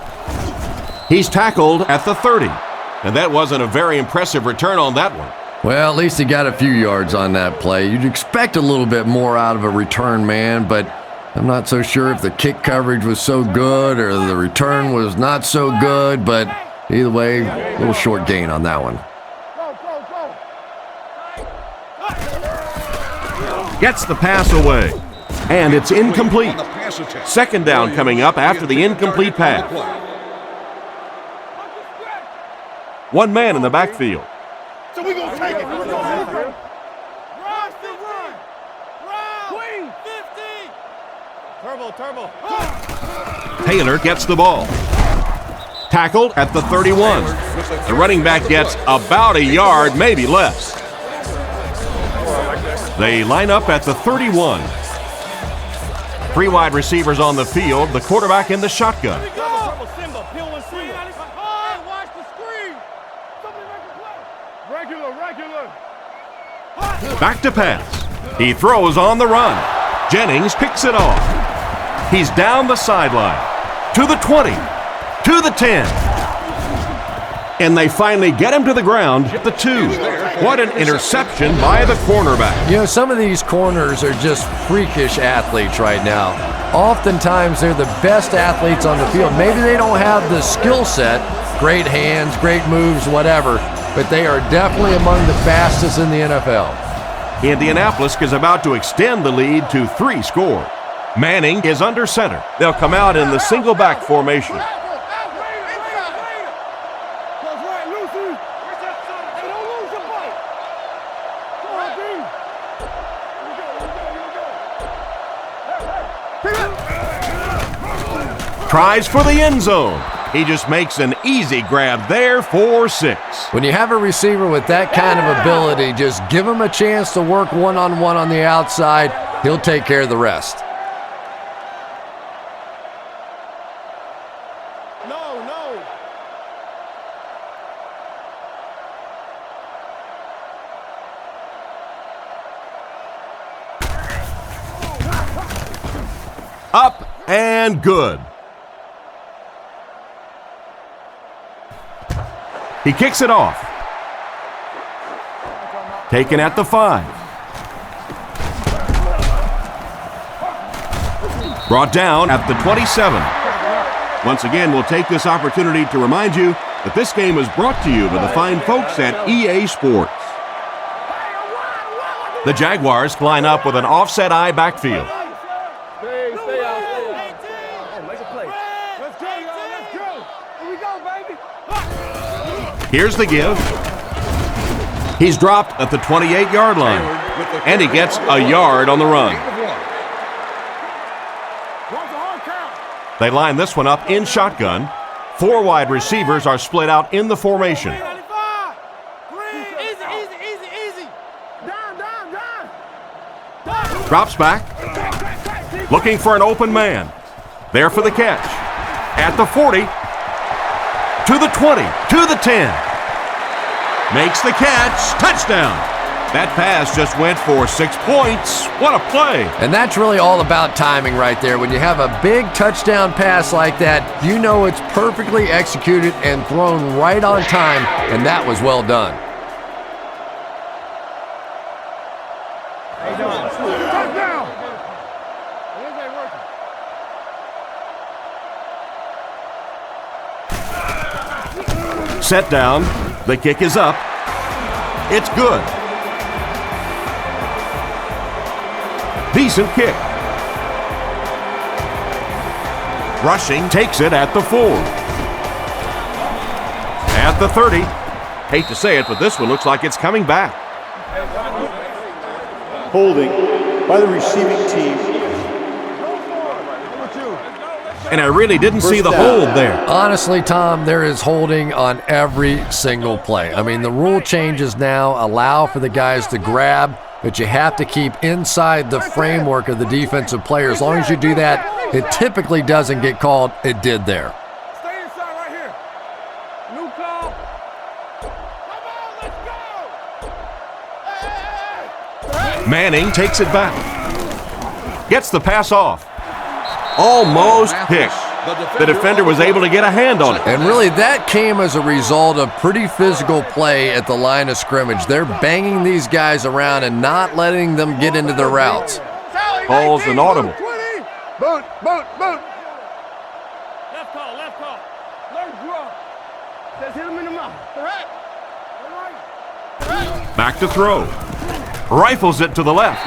He's tackled at the 30. And that wasn't a very impressive return on that one. Well, at least he got a few yards on that play. You'd expect a little bit more out of a return man, but I'm not so sure if the kick coverage was so good or the return was not so good, but either way, a little short gain on that one. Gets the pass away, and it's incomplete. 2nd down coming up after the incomplete pass. 1 man in the backfield. So we gonna take it. Run, Queen, 50. Turbo. Taylor gets the ball. Tackled at the 31. The running back gets about a yard, maybe less. They line up at the 31. 3 wide receivers on the field, the quarterback in the shotgun. Back to pass. He throws on the run. Jennings picks it off. He's down the sideline. To the 20. To the 10. And they finally get him to the ground at the 2. What an interception by the cornerback. You know, some of these corners are just freakish athletes right now. Oftentimes, they're the best athletes on the field. Maybe they don't have the skill set, great hands, great moves, whatever, but they are definitely among the fastest in the NFL. Indianapolis is about to extend the lead to 3 scores. Manning is under center. They'll come out in the single back formation. Tries for the end zone. He just makes an easy grab there for 6. When you have a receiver with that kind of ability, just give him a chance to work one-on-one on the outside. He'll take care of the rest. No. Up and good. He kicks it off. Taken at the 5. Brought down at the 27. Once again, we'll take this opportunity to remind you that this game is brought to you by the fine folks at EA Sports. The Jaguars line up with an offset eye backfield. Stay out. Make a play. Let's go, y'all. Let's go. Here we go, baby. Here's the give. He's dropped at the 28-yard line, and he gets a yard on the run. They line this one up in shotgun. 4 wide receivers are split out in the formation. Easy. Down. Drops back. Looking for an open man. There for the catch. At the 40. To the 20. To the 10. Makes the catch. Touchdown. That pass just went for 6 points. What a play. And that's really all about timing right there. When you have a big touchdown pass like that, you know it's perfectly executed and thrown right on time, and that was well done. Set down. The kick is up. It's good. Decent kick. Rushing, takes it at the 4. At the 30. Hate to say it, but this one looks like it's coming back. Holding by the receiving team. And I really didn't see the hold there. Honestly, Tom, there is holding on every single play. I mean, the rule changes now allow for the guys to grab, but you have to keep inside the framework of the defensive player. As long as you do that, it typically doesn't get called. It did there. Stay inside right here. New call. Come on, let's go. Manning takes it back. Gets the pass off. Almost picked. The defender was able to get a hand on it. And really, that came as a result of pretty physical play at the line of scrimmage. They're banging these guys around and not letting them get into their routes. Calls an audible. Boot, boot, boot. Left call, left call. Let him draw. Just hit him in the mouth. Correct. Back to throw. Rifles it to the left.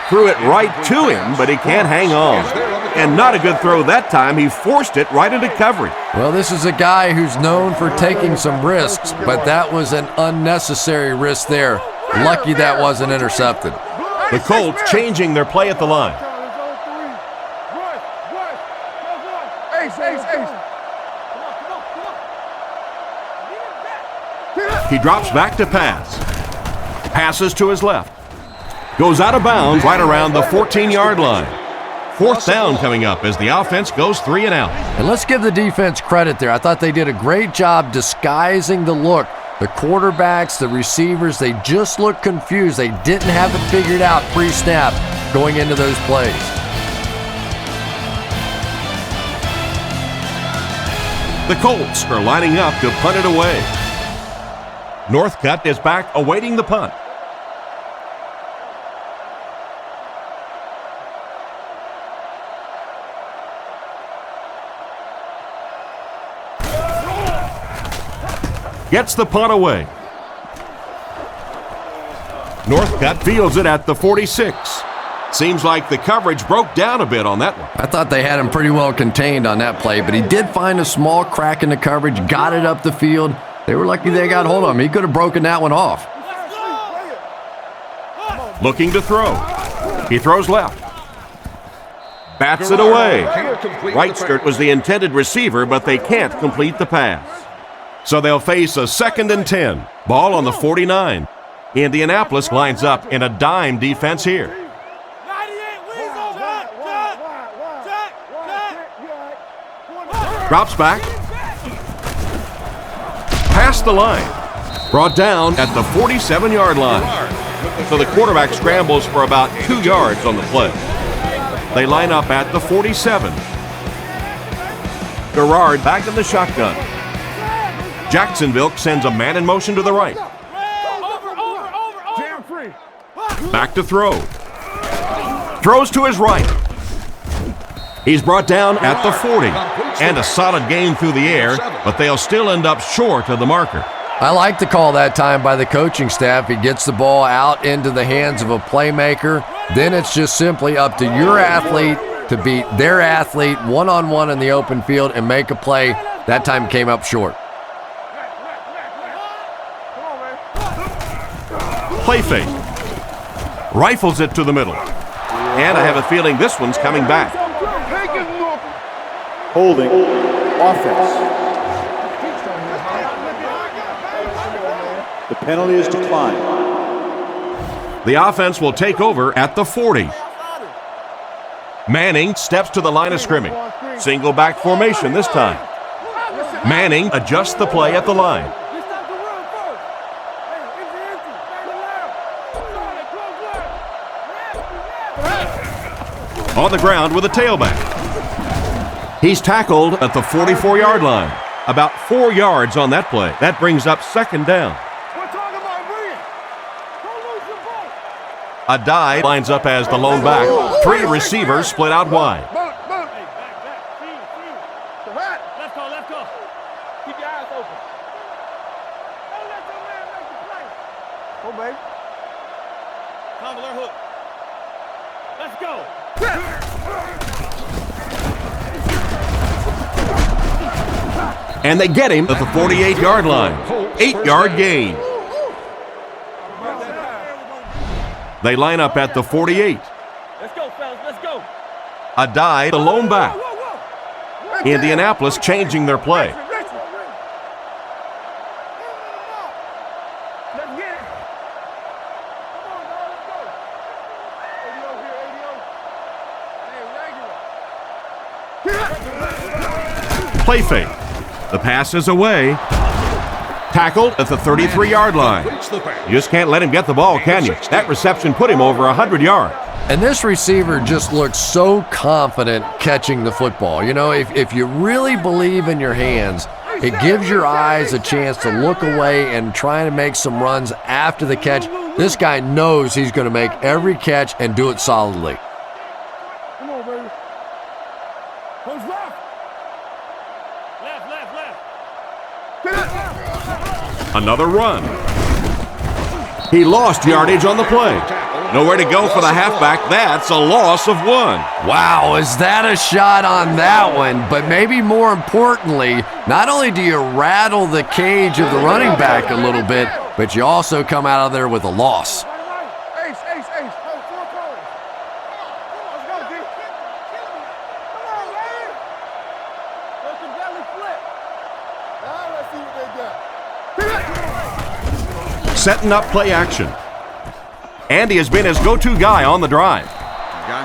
Threw it right to him, but he can't hang on. And not a good throw that time. He forced it right into coverage. Well, this is a guy who's known for taking some risks, but that was an unnecessary risk there. Lucky that wasn't intercepted. The Colts changing their play at the line. Ace, ace, ace. He drops back to pass. Passes to his left. Goes out of bounds right around the 14-yard line. 4th down coming up as the offense goes 3 and out. And let's give the defense credit there. I thought they did a great job disguising the look. The quarterbacks, the receivers, they just looked confused. They didn't have it figured out pre-snap going into those plays. The Colts are lining up to punt it away. Northcutt is back awaiting the punt. Gets the punt away. Northcutt fields it at the 46. Seems like the coverage broke down a bit on that one. I thought they had him pretty well contained on that play, but he did find a small crack in the coverage, got it up the field. They were lucky they got hold of him. He could have broken that one off. Looking to throw. He throws left. Bats it away. Right skirt was the intended receiver, but they can't complete the pass. So they'll face a 2nd and 10. Ball on the 49. Indianapolis lines up in a dime defense here. Drops back. Past the line. Brought down at the 47-yard line. So the quarterback scrambles for about 2 yards on the play. They line up at the 47. Garrard back in the shotgun. Jacksonville sends a man in motion to the right. Back to throw. Throws to his right. He's brought down at the 40. And a solid game through the air, but they'll still end up short of the marker. I like the call that time by the coaching staff. He gets the ball out into the hands of a playmaker. Then it's just simply up to your athlete to beat their athlete one-on-one in the open field and make a play. That time came up short. Play fake. Rifles it to the middle. And I have a feeling this one's coming back. Holding offense. The penalty is declined. The offense will take over at the 40. Manning steps to the line of scrimmage. Single back formation this time. Manning adjusts the play at the line. On the ground with a tailback. He's tackled at the 44-yard line. About 4 yards on that play. That brings up 2nd down. Adai lines up as the lone back. 3 receivers split out wide. Left call, left call. Keep your eyes open. Don't let your man make the play. Go, baby. Convoler hook. Let's go. And they get him at the 48-yard line. 8-yard gain. They line up at the 48. Let's go, fellas. Let's go. A dive to lone back. Indianapolis changing their play. Let's get it. Come on, dog. Let's go. ADO here, ADO. Hey, regular. Play fake. The pass is away. Tackled at the 33-yard line. You just can't let him get the ball, can you? That reception put him over 100 yards. And this receiver just looks so confident catching the football. You know, if you really believe in your hands, it gives your eyes a chance to look away and try to make some runs after the catch. This guy knows he's going to make every catch and do it solidly. Come on, baby. Who's left? Left. Another run. He lost yardage on the play. Nowhere to go for the halfback. That's a loss of 1. Wow, is that a shot on that one? But maybe more importantly, not only do you rattle the cage of the running back a little bit, but you also come out of there with a loss. Ace. Oh, 4 corners. Let's go, D. Come on, man. Let the belly flip. Now let's see what they got. Setting up play action. Andy has been his go-to guy on the drive.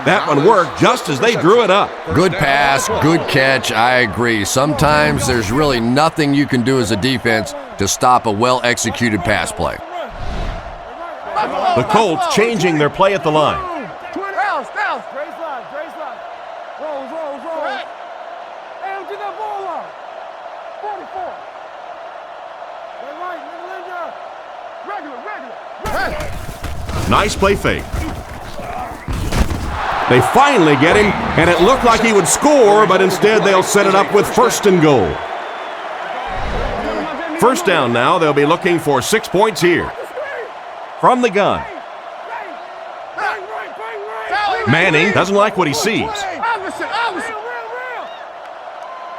That one worked just as they drew it up. Good pass, good catch, I agree. Sometimes there's really nothing you can do as a defense to stop a well-executed pass play. The Colts changing their play at the line. Bounce. Dre slide. Roll. Hey, don't get that ball out. 44. Right, regular. Nice play fake. They finally get him, and it looked like he would score, but instead they'll set it up with 1st and goal. First down now, they'll be looking for 6 points here. From the gun. Manning doesn't like what he sees. Robinson.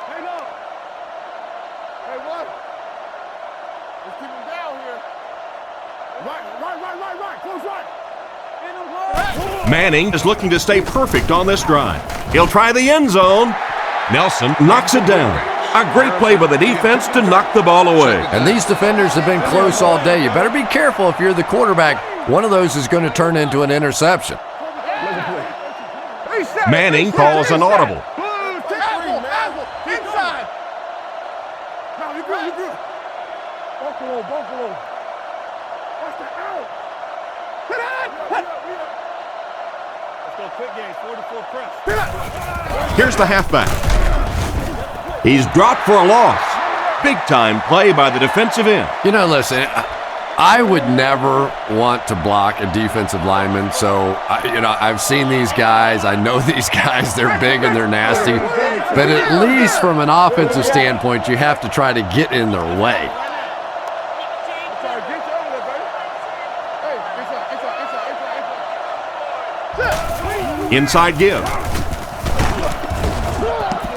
Hang on. Hey, what? Let's keep him down here. Right. Close right. Manning is looking to stay perfect on this drive. He'll try the end zone. Nelson knocks it down. A great play by the defense to knock the ball away. And these defenders have been close all day. You better be careful if you're the quarterback. One of those is going to turn into an interception. Manning calls an audible. Inside. No, you're good. Buffalo. Watch the out. Let's go quick game, 44 press. Here's the halfback. He's dropped for a loss. Big time play by the defensive end. You know, listen, I would never want to block a defensive lineman. So, I've seen these guys. I know these guys. They're big and they're nasty. But at least from an offensive standpoint, you have to try to get in their way. Inside give.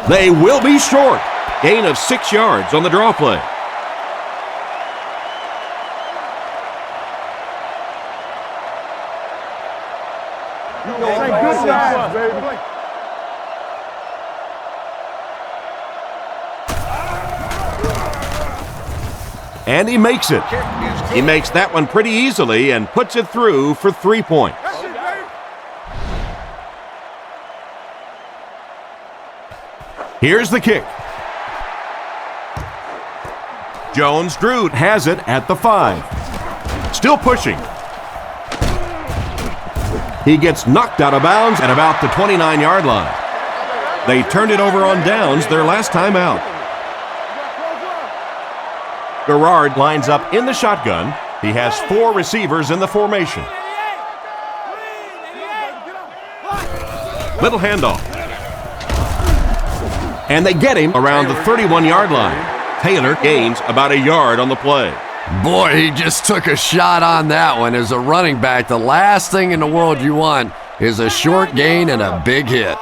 They will be short. Gain of 6 yards on the draw play. Good job, baby. And he makes it. He makes that one pretty easily and puts it through for 3 points. Here's the kick. Jones-Drew has it at the 5. Still pushing. He gets knocked out of bounds at about the 29-yard line. They turned it over on downs their last time out. Garrard lines up in the shotgun. He has 4 receivers in the formation. Little handoff. And they get him around the 31-yard line. Taylor gains about a yard on the play. Boy, he just took a shot on that one. As a running back, the last thing in the world you want is a short gain and a big hit.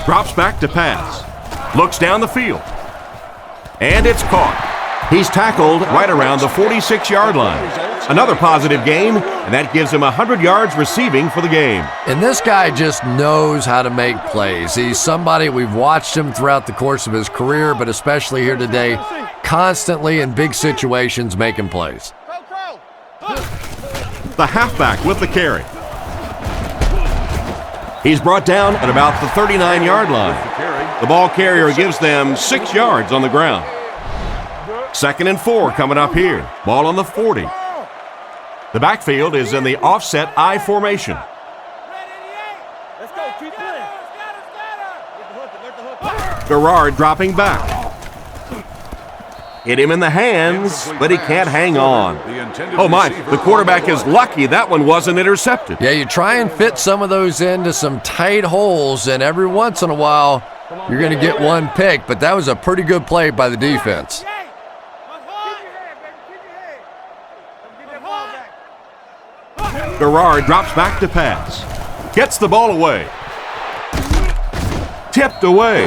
Drops back to pass. Looks down the field. And it's caught. He's tackled right around the 46-yard line. Another positive game, and that gives him 100 yards receiving for the game. And this guy just knows how to make plays. He's somebody, we've watched him throughout the course of his career, but especially here today, constantly in big situations making plays. The halfback with the carry. He's brought down at about the 39-yard line. The ball carrier gives them 6 yards on the ground. 2nd and 4 coming up here. Ball on the 40. The backfield is in the offset I formation. Garrard dropping back. Hit him in the hands, but he can't hang on. Oh my, the quarterback is lucky that one wasn't intercepted. Yeah, you try and fit some of those into some tight holes, and every once in a while, you're going to get one pick, but that was a pretty good play by the defense. Garrard drops back to pass. Gets the ball away. Tipped away.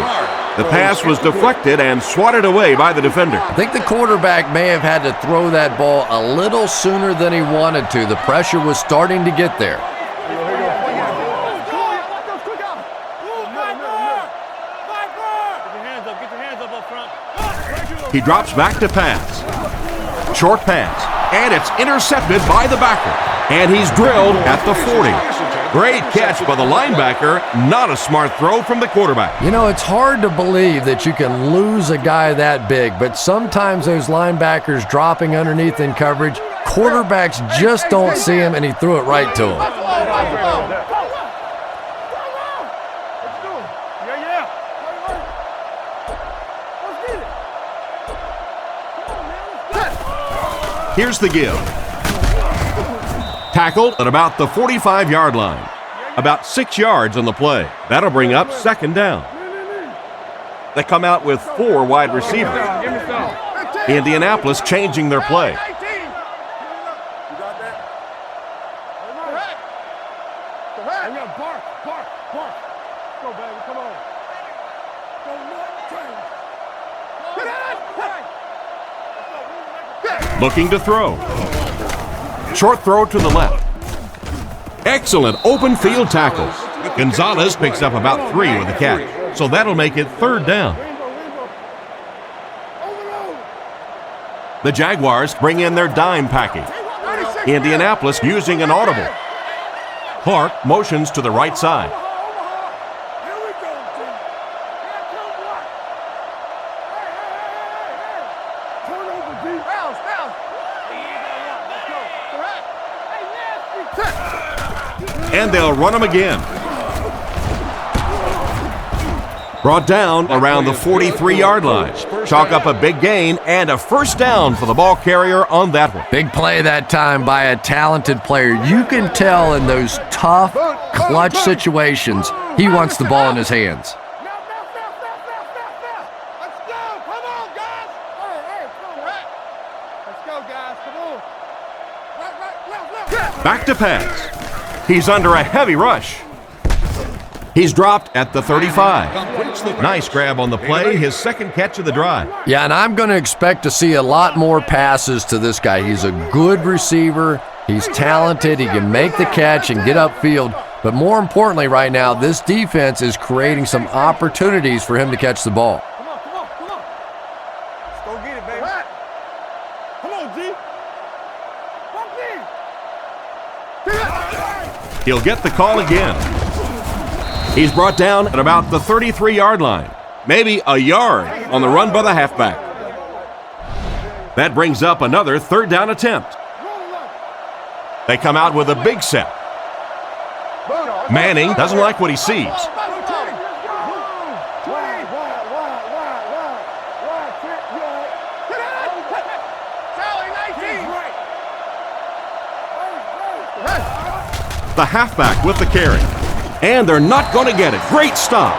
The pass was deflected and swatted away by the defender. I think the quarterback may have had to throw that ball a little sooner than he wanted to. The pressure was starting to get there. He drops back to pass. Short pass. And it's intercepted by the backer. And he's drilled at the 40. Great catch by the linebacker. Not a smart throw from the quarterback. You know, it's hard to believe that you can lose a guy that big, but sometimes those linebackers dropping underneath in coverage, quarterbacks just don't see him, and he threw it right to him. Here's the give. Tackled at about the 45-yard line. About 6 yards on the play. That'll bring up 2nd down. They come out with 4 wide receivers. Indianapolis changing their play. Looking to throw. Short throw to the left. Excellent open field tackle. Gonzalez picks up about 3 with the catch, so that'll make it 3rd down. The Jaguars bring in their dime package. Indianapolis using an audible. Clark motions to the right side. And they'll run him again. Brought down around the 43-yard line. Chalk up a big gain and a 1st down for the ball carrier on that one. Big play that time by a talented player. You can tell in those tough, clutch situations, he wants the ball in his hands. Back to pass. He's under a heavy rush. He's dropped at the 35. Nice grab on the play, his 2nd catch of the drive. Yeah, and I'm going to expect to see a lot more passes to this guy. He's a good receiver. He's talented. He can make the catch and get upfield. But more importantly right now, this defense is creating some opportunities for him to catch the ball. Let's go get it, baby. Come on, G. He'll get the call again. He's brought down at about the 33-yard line. Maybe a yard on the run by the halfback. That brings up another 3rd down attempt. They come out with a big set. Manning doesn't like what he sees. The halfback with the carry. And they're not going to get it. Great stop.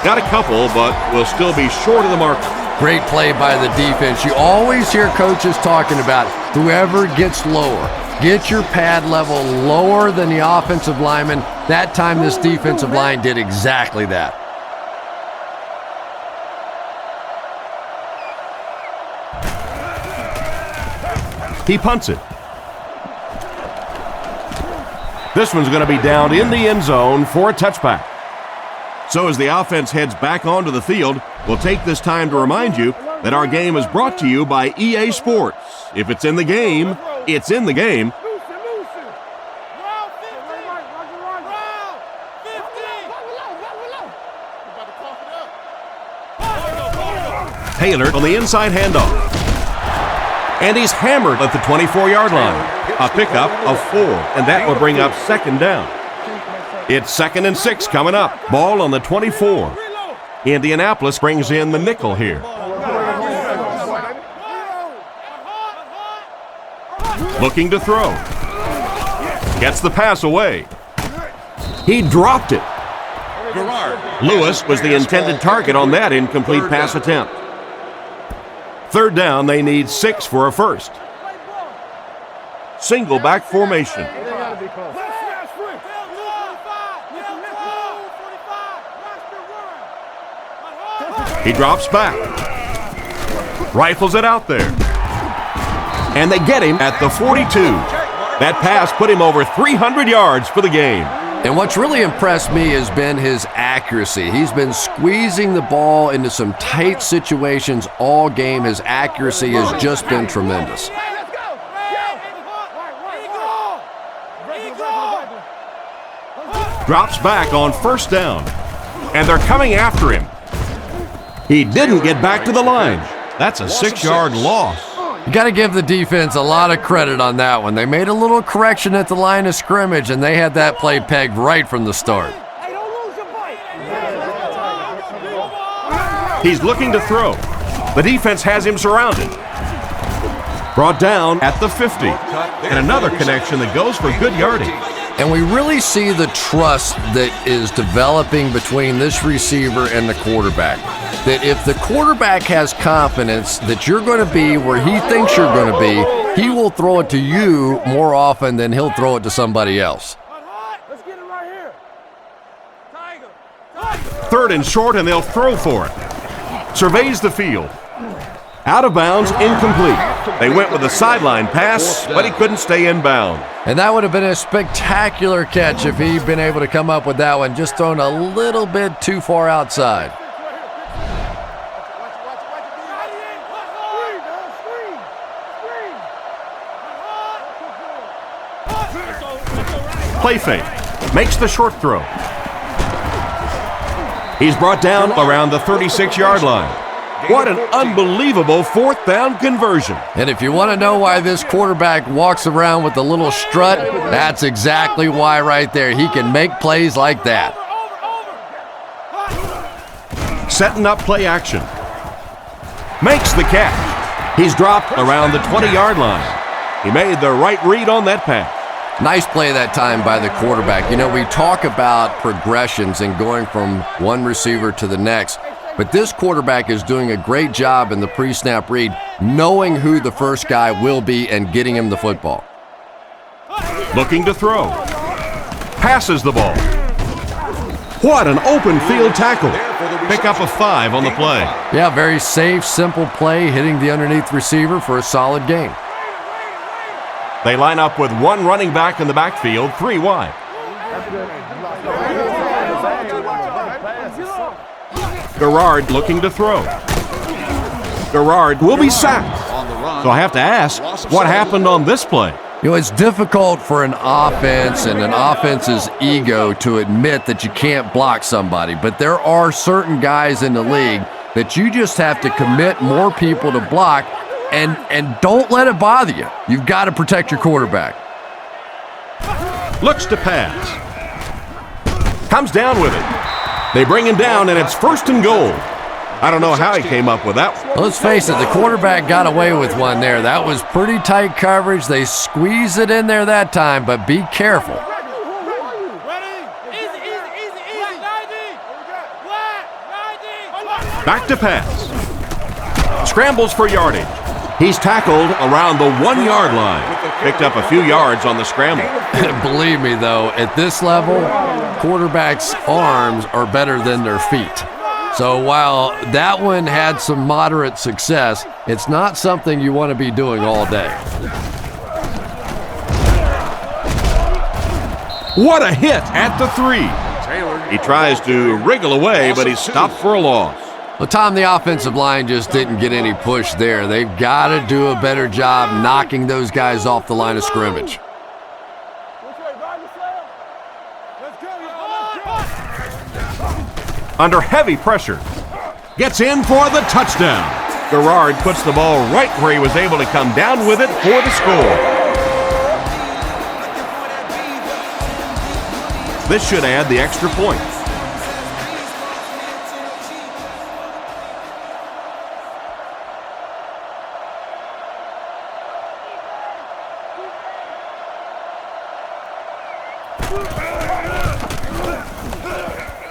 Got a couple, but will still be short of the mark. Great play by the defense. You always hear coaches talking about whoever gets lower. Get your pad level lower than the offensive lineman. That time this defensive line did exactly that. He punts it. This one's going to be down in the end zone for a touchback. So as the offense heads back onto the field, we'll take this time to remind you that our game is brought to you by EA Sports. If it's in the game, it's in the game. Taylor on the inside handoff. And he's hammered at the 24-yard line. A pickup of 4, and that will bring up second down. It's 2nd and 6 coming up. Ball on the 24. Indianapolis brings in the nickel here. Looking to throw. Gets the pass away. He dropped it. Lewis was the intended target on that incomplete pass attempt. 3rd down, they need 6 for a first. Single back formation. He drops back. Rifles it out there. And they get him at the 42. That pass put him over 300 yards for the game. And what's really impressed me has been his accuracy. He's been squeezing the ball into some tight situations all game. His accuracy has just been tremendous. Drops back on 1st down. And they're coming after him. He didn't get back to the line. That's a 6-yard loss. You got to give the defense a lot of credit on that one. They made a little correction at the line of scrimmage, and they had that play pegged right from the start. He's looking to throw. The defense has him surrounded. Brought down at the 50. And another connection that goes for good yardage. And we really see the trust that is developing between this receiver and the quarterback. That if the quarterback has confidence that you're going to be where he thinks you're going to be, he will throw it to you more often than he'll throw it to somebody else. Let's get it right here. 3rd and short, and they'll throw for it. Surveys the field. Out of bounds, incomplete. They went with a sideline pass, but he couldn't stay in bounds. And that would have been a spectacular catch if he'd been able to come up with that one, just thrown a little bit too far outside. Play fake. Makes the short throw. He's brought down around the 36-yard line. What an unbelievable 4th down conversion. And if you want to know why this quarterback walks around with a little strut, that's exactly why right there. He can make plays like that. Setting up play action. Makes the catch. He's dropped around the 20-yard line. He made the right read on that pass. Nice play that time by the quarterback. You know, we talk about progressions and going from one receiver to the next, but this quarterback is doing a great job in the pre-snap read, knowing who the first guy will be and getting him the football. Looking to throw. Passes the ball. What an open field tackle. Pick up a 5 on the play. Yeah, very safe, simple play, hitting the underneath receiver for a solid gain. They line up with one running back in the backfield, 3 wide. Garrard looking to throw. Garrard will be sacked. So I have to ask, what happened on this play? You know, it's difficult for an offense and an offense's ego to admit that you can't block somebody, but there are certain guys in the league that you just have to commit more people to block, and don't let it bother you. You've got to protect your quarterback. Looks to pass. Comes down with it. They bring him down, and it's 1st and goal. I don't know how he came up with that one. Let's face it, the quarterback got away with one there. That was pretty tight coverage. They squeezed it in there that time, but be careful. Back to pass. Scrambles for yardage. He's tackled around the 1-yard line. Picked up a few yards on the scramble. Believe me, though, at this level, quarterbacks' arms are better than their feet. So while that one had some moderate success, it's not something you want to be doing all day. What a hit at the 3. He tries to wriggle away, but he's stopped for a loss. Well, Tom, the offensive line just didn't get any push there. They've got to do a better job knocking those guys off the line of scrimmage. Under heavy pressure. Gets in for the touchdown. Garrard puts the ball right where he was able to come down with it for the score. This should add the extra point.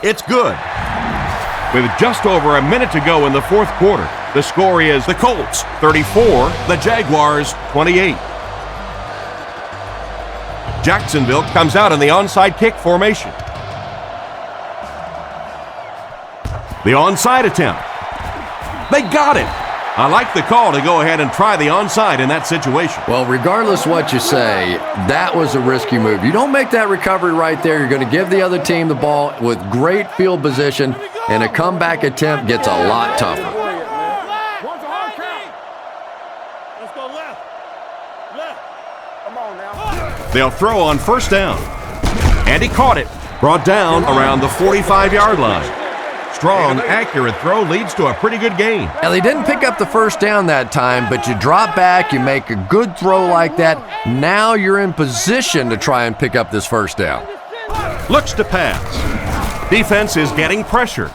It's good. With just over a minute to go in the fourth quarter, the score is the Colts 34, the Jaguars 28. Jacksonville comes out in the onside kick formation. The onside attempt. They got it. I like the call to go ahead and try the onside in that situation. Well, regardless what you say, that was a risky move. You don't make that recovery right there. You're going to give the other team the ball with great field position, and a comeback attempt gets a lot tougher. They'll throw on first down. And he caught it. Brought down around the 45-yard line. Strong, accurate throw leads to a pretty good gain. Now, they didn't pick up the first down that time, but you drop back, you make a good throw like that. Now you're in position to try and pick up this first down. Looks to pass. Defense is getting pressure.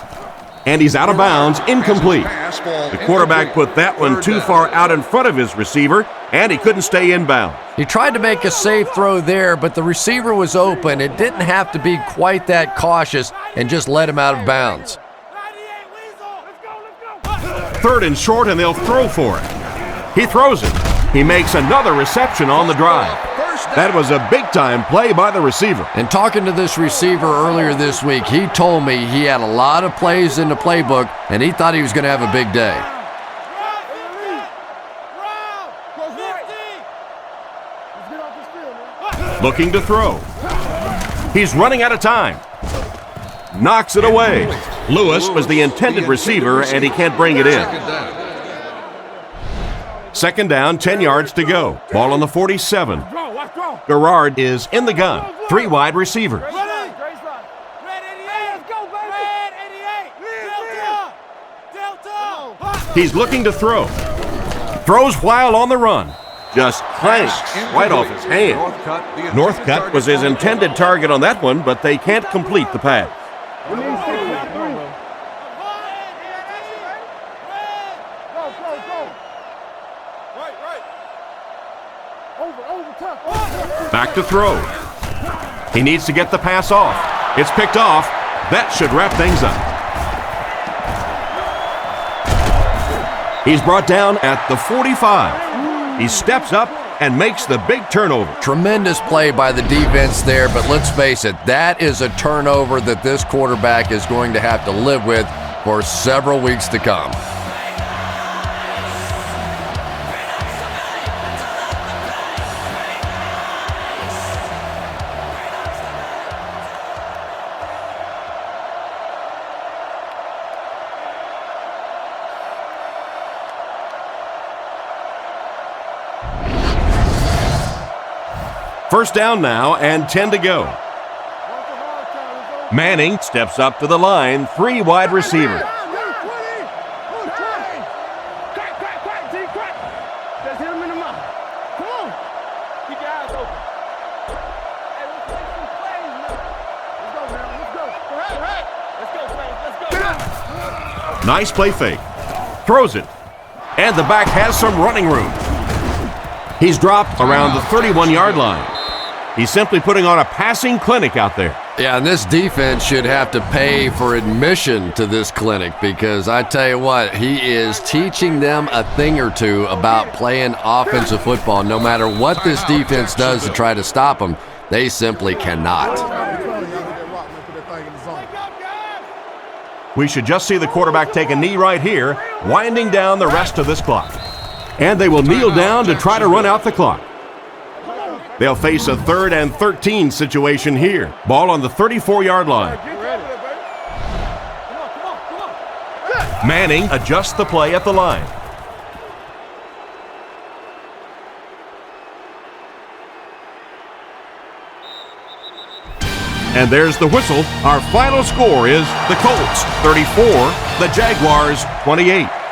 And he's out of bounds, incomplete. The quarterback put that one too far out in front of his receiver, and he couldn't stay in bounds. He tried to make a safe throw there, but the receiver was open. It didn't have to be quite that cautious and just let him out of bounds. Third and short, and they'll throw for it. He throws it. He makes another reception on the drive. That was a big-time play by the receiver. And talking to this receiver earlier this week, he told me he had a lot of plays in the playbook, and he thought he was going to have a big day. Looking to throw. He's running out of time. Knocks it away. Lewis was the intended receiver, and he can't bring it in. Second down, 10 yards to go. Ball on the 47. Garrard is in the gun. 3 wide receivers. He's looking to throw. Throws while on the run. Just clanks right off his hand. Northcutt was his intended target on that one, but they can't complete the pass. Back to throw. He needs to get the pass off. It's picked off. That should wrap things up. He's brought down at the 45. He steps up and makes the big turnover. Tremendous play by the defense there, but let's face it, that is a turnover that this quarterback is going to have to live with for several weeks to come. First down now and 10 to go. Manning steps up to the line, 3 wide receivers. Nice play fake. Throws it. And the back has some running room. He's dropped around the 31-yard line. He's simply putting on a passing clinic out there. Yeah, and this defense should have to pay for admission to this clinic because I tell you what, he is teaching them a thing or two about playing offensive football. No matter what this defense does to try to stop them, they simply cannot. We should just see the quarterback take a knee right here, winding down the rest of this clock. And they will kneel down to try to run out the clock. They'll face a 3rd and 13 situation here. Ball on the 34-yard line. Manning adjusts the play at the line. And there's the whistle. Our final score is the Colts 34, the Jaguars 28.